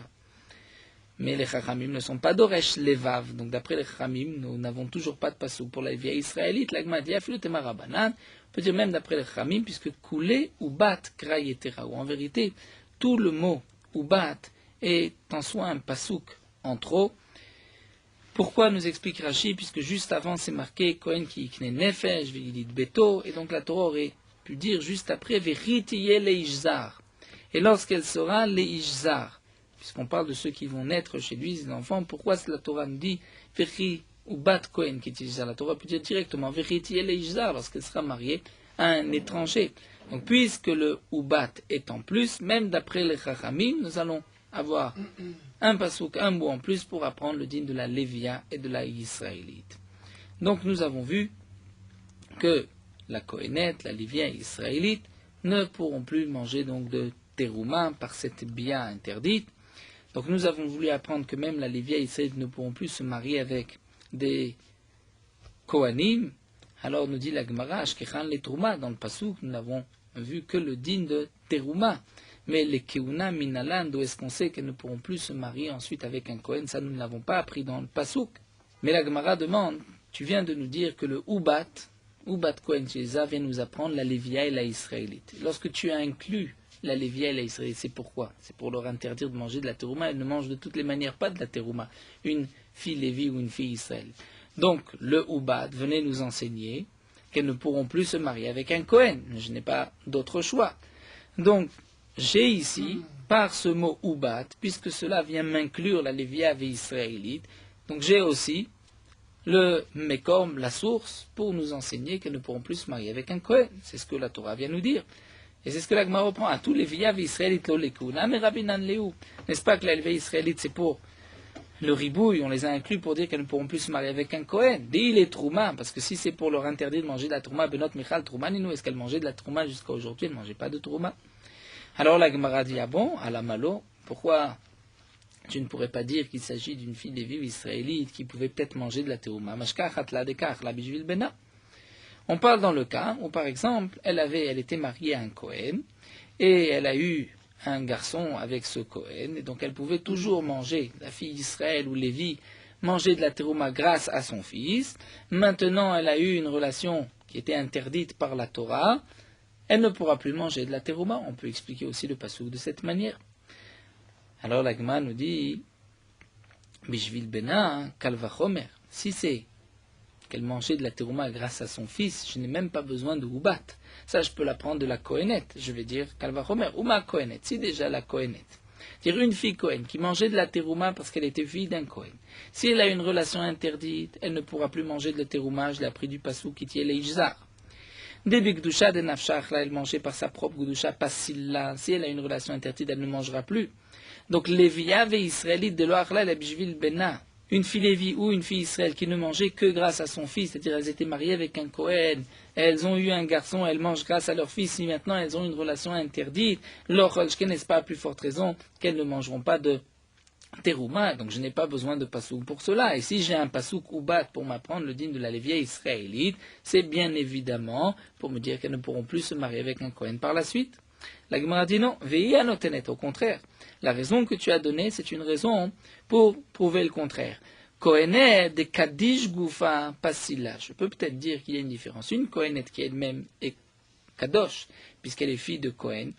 Mais les Chachamim ne sont pas d'Oresh Levav. Donc d'après les Chachamim, nous n'avons toujours pas de pasuk pour la Lévia israélite. L'Agma dit Afilu Tema Rabanan, on peut dire même d'après les Chachamim, puisque Koulé ou Bat Krayetera, ou en vérité, tout le mot ou Bat est en soi un pasuk en trop. Pourquoi nous explique Rashi? Puisque juste avant c'est marqué Kohen ki ikne nefesh ve'ilit beto, et donc la Torah aurait pu dire juste après Veritiye leishzar. Et lorsqu'elle sera leishzar, puisqu'on parle de ceux qui vont naître chez lui, les enfants, pourquoi la Torah nous dit Verhi ou bat Kohen qui est la Torah peut dire directement Veritiye leishzar lorsqu'elle sera mariée à un étranger. Donc puisque le ubat est en plus, même d'après les Chachamim, nous allons avoir un pasuk, un mot en plus pour apprendre le din de la Lévia et de la Israélite. Donc nous avons vu que la Kohenet, la Lévia et l'Israélite ne pourront plus manger donc de terouma par cette bia interdite. Donc nous avons voulu apprendre que même la Lévia israélite ne pourront plus se marier avec des Kohanim. Alors nous dit la Gemara, Ashkechan les Trouma, dans le Passouk, nous n'avons vu que le din de Terouma. Mais les Keuna Minalan, d'où est-ce qu'on sait qu'elles ne pourront plus se marier ensuite avec un Kohen, ça nous ne l'avons pas appris dans le Passouk. Mais la Gemara demande, tu viens de nous dire que le Ubat Kohen Sheza vient nous apprendre la Lévia et la Israélite. Lorsque tu as inclus la Lévia et la Israélite, c'est pourquoi? C'est pour leur interdire de manger de la Terouma. Elles ne mangent de toutes les manières pas de la Terouma, une fille Lévi ou une fille Israël. Donc le Ubat venait nous enseigner qu'elles ne pourront plus se marier avec un Kohen. Je n'ai pas d'autre choix. Donc j'ai ici, par ce mot Ubat, puisque cela vient m'inclure la Lévia et Israélite, donc j'ai aussi le Mekom, la source, pour nous enseigner qu'elles ne pourront plus se marier avec un Kohen. C'est ce que la Torah vient nous dire. Et c'est ce que la Gemara reprend à tous les Lévia et Israélites, n'est-ce pas que la Lévia israélite c'est pour le ribouille, on les a inclus pour dire qu'elles ne pourront plus se marier avec un Kohen. Dis les Trouma, parce que si c'est pour leur interdire de manger de la Trouma, Benot Michal Trouma, nous, est-ce qu'elles mangeaient de la Trouma jusqu'à aujourd'hui? Elles ne mangeaient pas de Trouma. Alors la Gemara dit, ah bon, à la Malo, pourquoi tu ne pourrais pas dire qu'il s'agit d'une fille des vives israélites qui pouvait peut-être manger de la Trouma? On parle dans le cas où, par exemple, elle était mariée à un Kohen, et elle a eu un garçon avec ce Kohen, et donc elle pouvait toujours manger, la fille d'Israël ou Lévi, manger de la terouma grâce à son fils. Maintenant, elle a eu une relation qui était interdite par la Torah, elle ne pourra plus manger de la terouma. On peut expliquer aussi le passouk de cette manière. Alors la Gemara nous dit, Bishvil Bena, Kalvachomer, si c'est qu'elle mangeait de la terouma grâce à son fils, je n'ai même pas besoin de Ubat. Ça, je peux l'apprendre de la Kohénette. Je vais dire Kalvachomer, ou ma Kohénette, si déjà la Kohénette. Dire une fille Kohen qui mangeait de la terouma parce qu'elle était fille d'un Kohen. Si elle a une relation interdite, elle ne pourra plus manger de la terouma, je l'ai appris du passouk qui tient l'Eijzar. Début Gdusha de Nafshach, là, elle mangeait par sa propre Gdusha, Passilla. Si elle a une relation interdite, elle ne mangera plus. Donc, Lévia ve Israélite de l'Oachla, la Bishvil Bena. Une fille Lévi ou une fille Israël qui ne mangeait que grâce à son fils, c'est-à-dire elles étaient mariées avec un Kohen, elles ont eu un garçon, elles mangent grâce à leur fils, si maintenant elles ont une relation interdite, leur n'est-ce pas à plus forte raison qu'elles ne mangeront pas de terouma, donc je n'ai pas besoin de pasouk pour cela. Et si j'ai un pasouk ubat pour m'apprendre le din de la Lévia israélite, c'est bien évidemment pour me dire qu'elles ne pourront plus se marier avec un Kohen par la suite. La Gemara dit non, veilla notenet, au contraire. La raison que tu as donnée, c'est une raison pour prouver le contraire. Kohenet de Kadish Goufa Passila. Je peux peut-être dire qu'il y a une différence. Une Kohenet qui elle-même est Kadosh, puisqu'elle est fille de Kohen.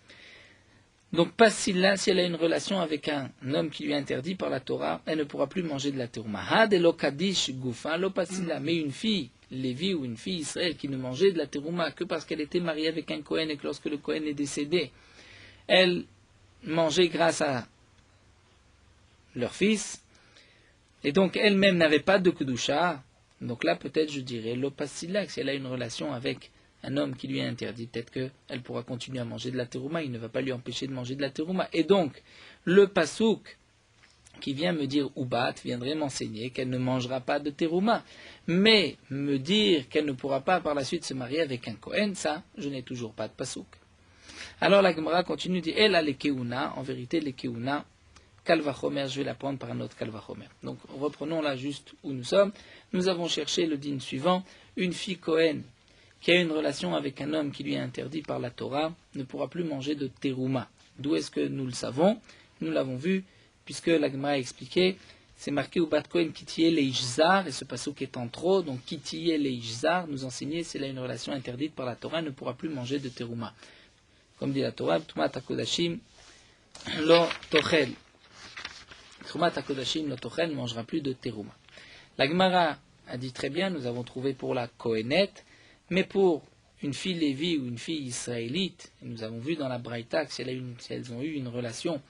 Donc Passila, si elle a une relation avec un homme qui lui est interdit par la Torah, elle ne pourra plus manger de la terouma. Ha de lo Kadish Goufa lo Passila. Mais une fille Lévi ou une fille Israël qui ne mangeait de la terouma que parce qu'elle était mariée avec un Kohen et que lorsque le Kohen est décédé, elle mangeait grâce à leur fils, et donc elle-même n'avait pas de Kedusha, donc là peut-être je dirais l'opasila, si elle a une relation avec un homme qui lui est interdit, peut-être qu'elle pourra continuer à manger de la terouma, il ne va pas lui empêcher de manger de la terouma. Et donc, le pasouk qui vient me dire Ubat viendrait m'enseigner qu'elle ne mangera pas de terouma, mais me dire qu'elle ne pourra pas par la suite se marier avec un Kohen, ça, je n'ai toujours pas de pasouk. Alors la Gemara continue, dit, elle a les keuna, en vérité les keuna, Kalvachomer, je vais la prendre par un autre Kalvachomer. Donc reprenons là juste où nous sommes. Nous avons cherché le din suivant, une fille Kohen qui a une relation avec un homme qui lui est interdit par la Torah ne pourra plus manger de terouma. D'où est-ce que nous le savons? Nous l'avons vu, puisque la Gemara a expliqué, c'est marqué au Bat Kohen Kitiye Leishzar, et ce passouk est en trop, donc Kitiye Leishzar nous enseignait, c'est là une relation interdite par la Torah, ne pourra plus manger de terouma. Comme dit la Torah, Tumat HaKodashim lo tochel. Tumat HaKodashim lo tochel ne mangera plus de terouma. La Gemara a dit très bien, nous avons trouvé pour la Kohenet, mais pour une fille Lévi ou une fille israélite, et nous avons vu dans la Braïta que si elles ont eu une relation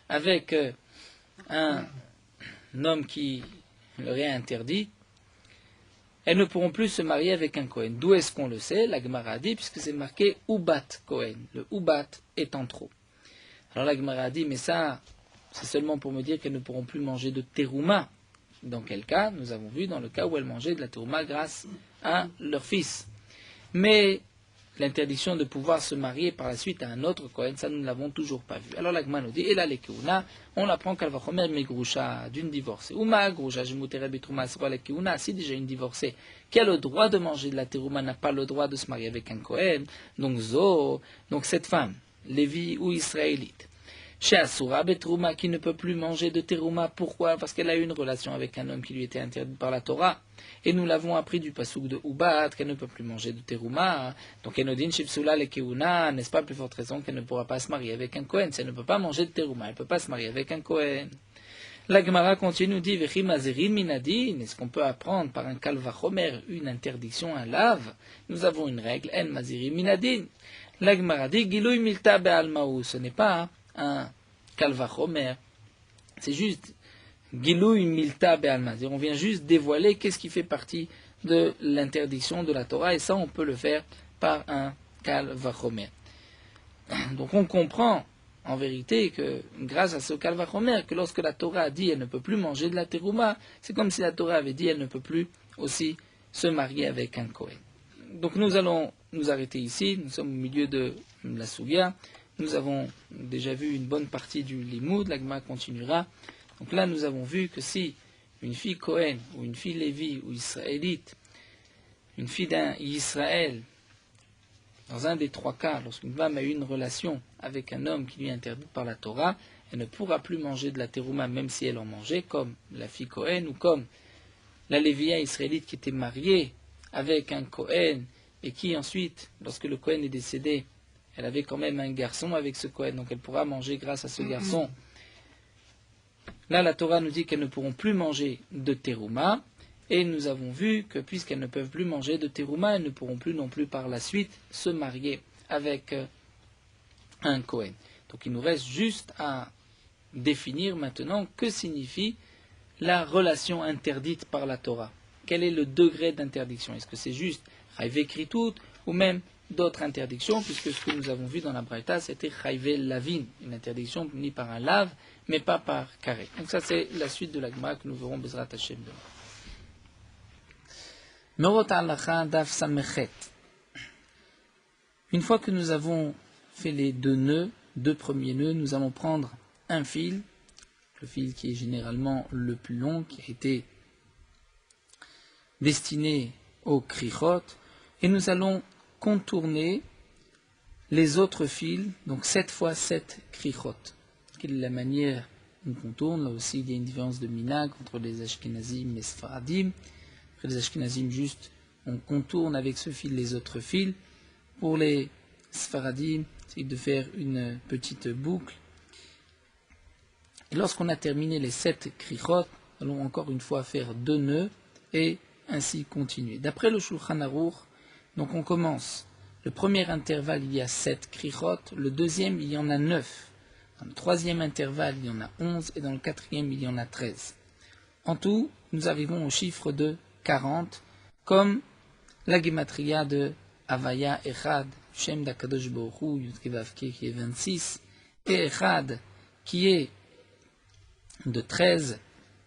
avec un homme qui leur est interdit, elles ne pourront plus se marier avec un Kohen. D'où est-ce qu'on le sait? La Gemara a dit, puisque c'est marqué Ubat Kohen. Le Ubat est en trop. Alors la Gemara a dit, mais ça, c'est seulement pour me dire qu'elles ne pourront plus manger de terouma. Dans quel cas? Nous avons vu dans le cas où elles mangeaient de la terouma grâce à leur fils. Mais l'interdiction de pouvoir se marier par la suite à un autre Kohen, ça nous ne l'avons toujours pas vu. Alors la Gemara nous dit, et là les Keuna, on apprend qu'elle va remettre Megrusha d'une divorcée. Ou ma Grusha, je m'outerai Betrouma, c'est la Keuna, si déjà une divorcée qui a le droit de manger de la terouma n'a pas le droit de se marier avec un Kohen, donc donc cette femme, Lévi ou Israélite. Chez Asura, Betrouma qui ne peut plus manger de terouma, pourquoi? Parce qu'elle a eu une relation avec un homme qui lui était interdit par la Torah. Et nous l'avons appris du pasouk de Ubat, qu'elle ne peut plus manger de terouma. Donc Enodin Shipsula le Keuna, n'est-ce pas plus forte raison qu'elle ne pourra pas se marier avec un Kohen? Si elle ne peut pas manger de terouma, elle ne peut pas se marier avec un Kohen. La Gemara continue, dit Vechi Mazerin Minadin, est-ce qu'on peut apprendre par un Kalvachomer une interdiction, un lave? Nous avons une règle, En Mazerin Minadin. La Gemara dit Gilui Milta Be'almaou, ce n'est pas un Kalvachomer, c'est juste Gilui Milta Be'alma, on vient juste dévoiler qu'est-ce qui fait partie de l'interdiction de la Torah, et ça on peut le faire par un Kalvachomer. Donc on comprend en vérité que grâce à ce Kalvachomer, que lorsque la Torah a dit elle ne peut plus manger de la terouma, c'est comme si la Torah avait dit elle ne peut plus aussi se marier avec un Kohen. Donc nous allons nous arrêter ici, nous sommes au milieu de la Sougia. Nous avons déjà vu une bonne partie du Limoud, la Gemara continuera. Donc là, nous avons vu que si une fille Kohen, ou une fille Lévi, ou Israélite, une fille d'un Israël, dans un des trois cas, lorsqu'une femme a eu une relation avec un homme qui lui est interdit par la Torah, elle ne pourra plus manger de la terouma, même si elle en mangeait, comme la fille Kohen, ou comme la Lévia israélite qui était mariée avec un Kohen, et qui ensuite, lorsque le Kohen est décédé, elle avait quand même un garçon avec ce Kohen, donc elle pourra manger grâce à ce garçon. Là, la Torah nous dit qu'elles ne pourront plus manger de terouma, et nous avons vu que puisqu'elles ne peuvent plus manger de terouma, elles ne pourront plus non plus par la suite se marier avec un Kohen. Donc il nous reste juste à définir maintenant que signifie la relation interdite par la Torah. Quel est le degré d'interdiction? Est-ce que c'est juste Chayve Kritout ou même d'autres interdictions, puisque ce que nous avons vu dans la Braïta, c'était Chayve Lavin, une interdiction punie par un lave, mais pas par carré. Donc ça, c'est la suite de la Gemara que nous verrons Bezrat Hashem demain. Merot Halacha Daf Samechet. Une fois que nous avons fait les deux premiers nœuds, nous allons prendre un fil, le fil qui est généralement le plus long, qui a été destiné au krichot, et nous allons contourner les autres fils, donc 7 fois 7 krichot. Quelle est la manière dont on contourne? Là aussi, il y a une différence de minag entre les Ashkenazim et les Sfaradim. Après les Ashkenazim, juste, on contourne avec ce fil les autres fils. Pour les Sfaradim, c'est de faire une petite boucle. Et lorsqu'on a terminé les 7 krichot, nous allons encore une fois faire 2 nœuds et ainsi continuer. D'après le Shulchan Aruch, donc on commence. Le premier intervalle, il y a 7 krichot. Le deuxième, il y en a 9. Dans le troisième intervalle, il y en a 11. Et dans le quatrième, il y en a 13. En tout, nous arrivons au chiffre de 40, comme la gematria de Havaya Echad, Shem d'Akadosh Baruch Hu, Yud-Kei Vav-Kei, qui est 26, et Echad, qui est de 13,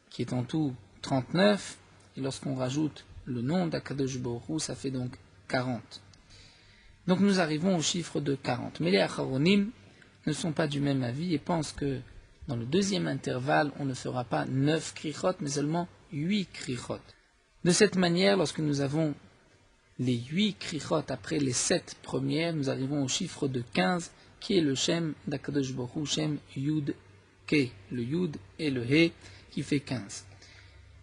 qui est en tout 39. Et lorsqu'on rajoute le nom d'Akadosh Baruch Hu, ça fait donc 40. Donc nous arrivons au chiffre de 40. Mais les Acharonim ne sont pas du même avis et pensent que dans le deuxième intervalle, on ne fera pas 9 krichot, mais seulement 8 krichot. De cette manière, lorsque nous avons les 8 krichot après les 7 premières, nous arrivons au chiffre de 15, qui est le Shem d'Akadosh Baruch Hu, Shem Yud Ke, le Yud et le He, qui fait 15.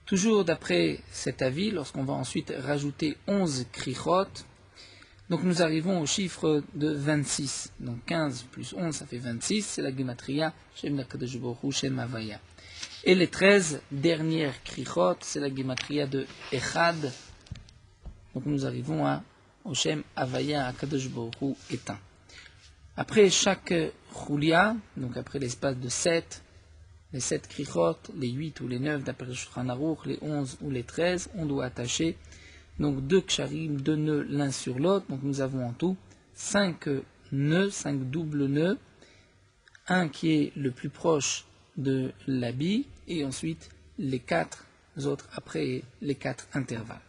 Toujours d'après cet avis, lorsqu'on va ensuite rajouter 11 krichot, donc nous arrivons au chiffre de 26. Donc 15 plus 11, ça fait 26. C'est la gematria Shem d'Akadosh Baruch Hu, Shem Havaya. Et les 13 dernières krichot, c'est la gematria de Echad. Donc nous arrivons au Shem Havaya Akadosh Baruch Hu éteint. Après chaque chulia, donc après l'espace de 7, les 7 krichot, les 8 ou les 9 d'après le Shulchan Aruch, les 11 ou les 13, on doit attacher donc 2 ksharim, 2 nœuds l'un sur l'autre. Donc nous avons en tout 5 nœuds, 5 doubles nœuds. Un qui est le plus proche de l'habit et ensuite les 4 autres après les 4 intervalles.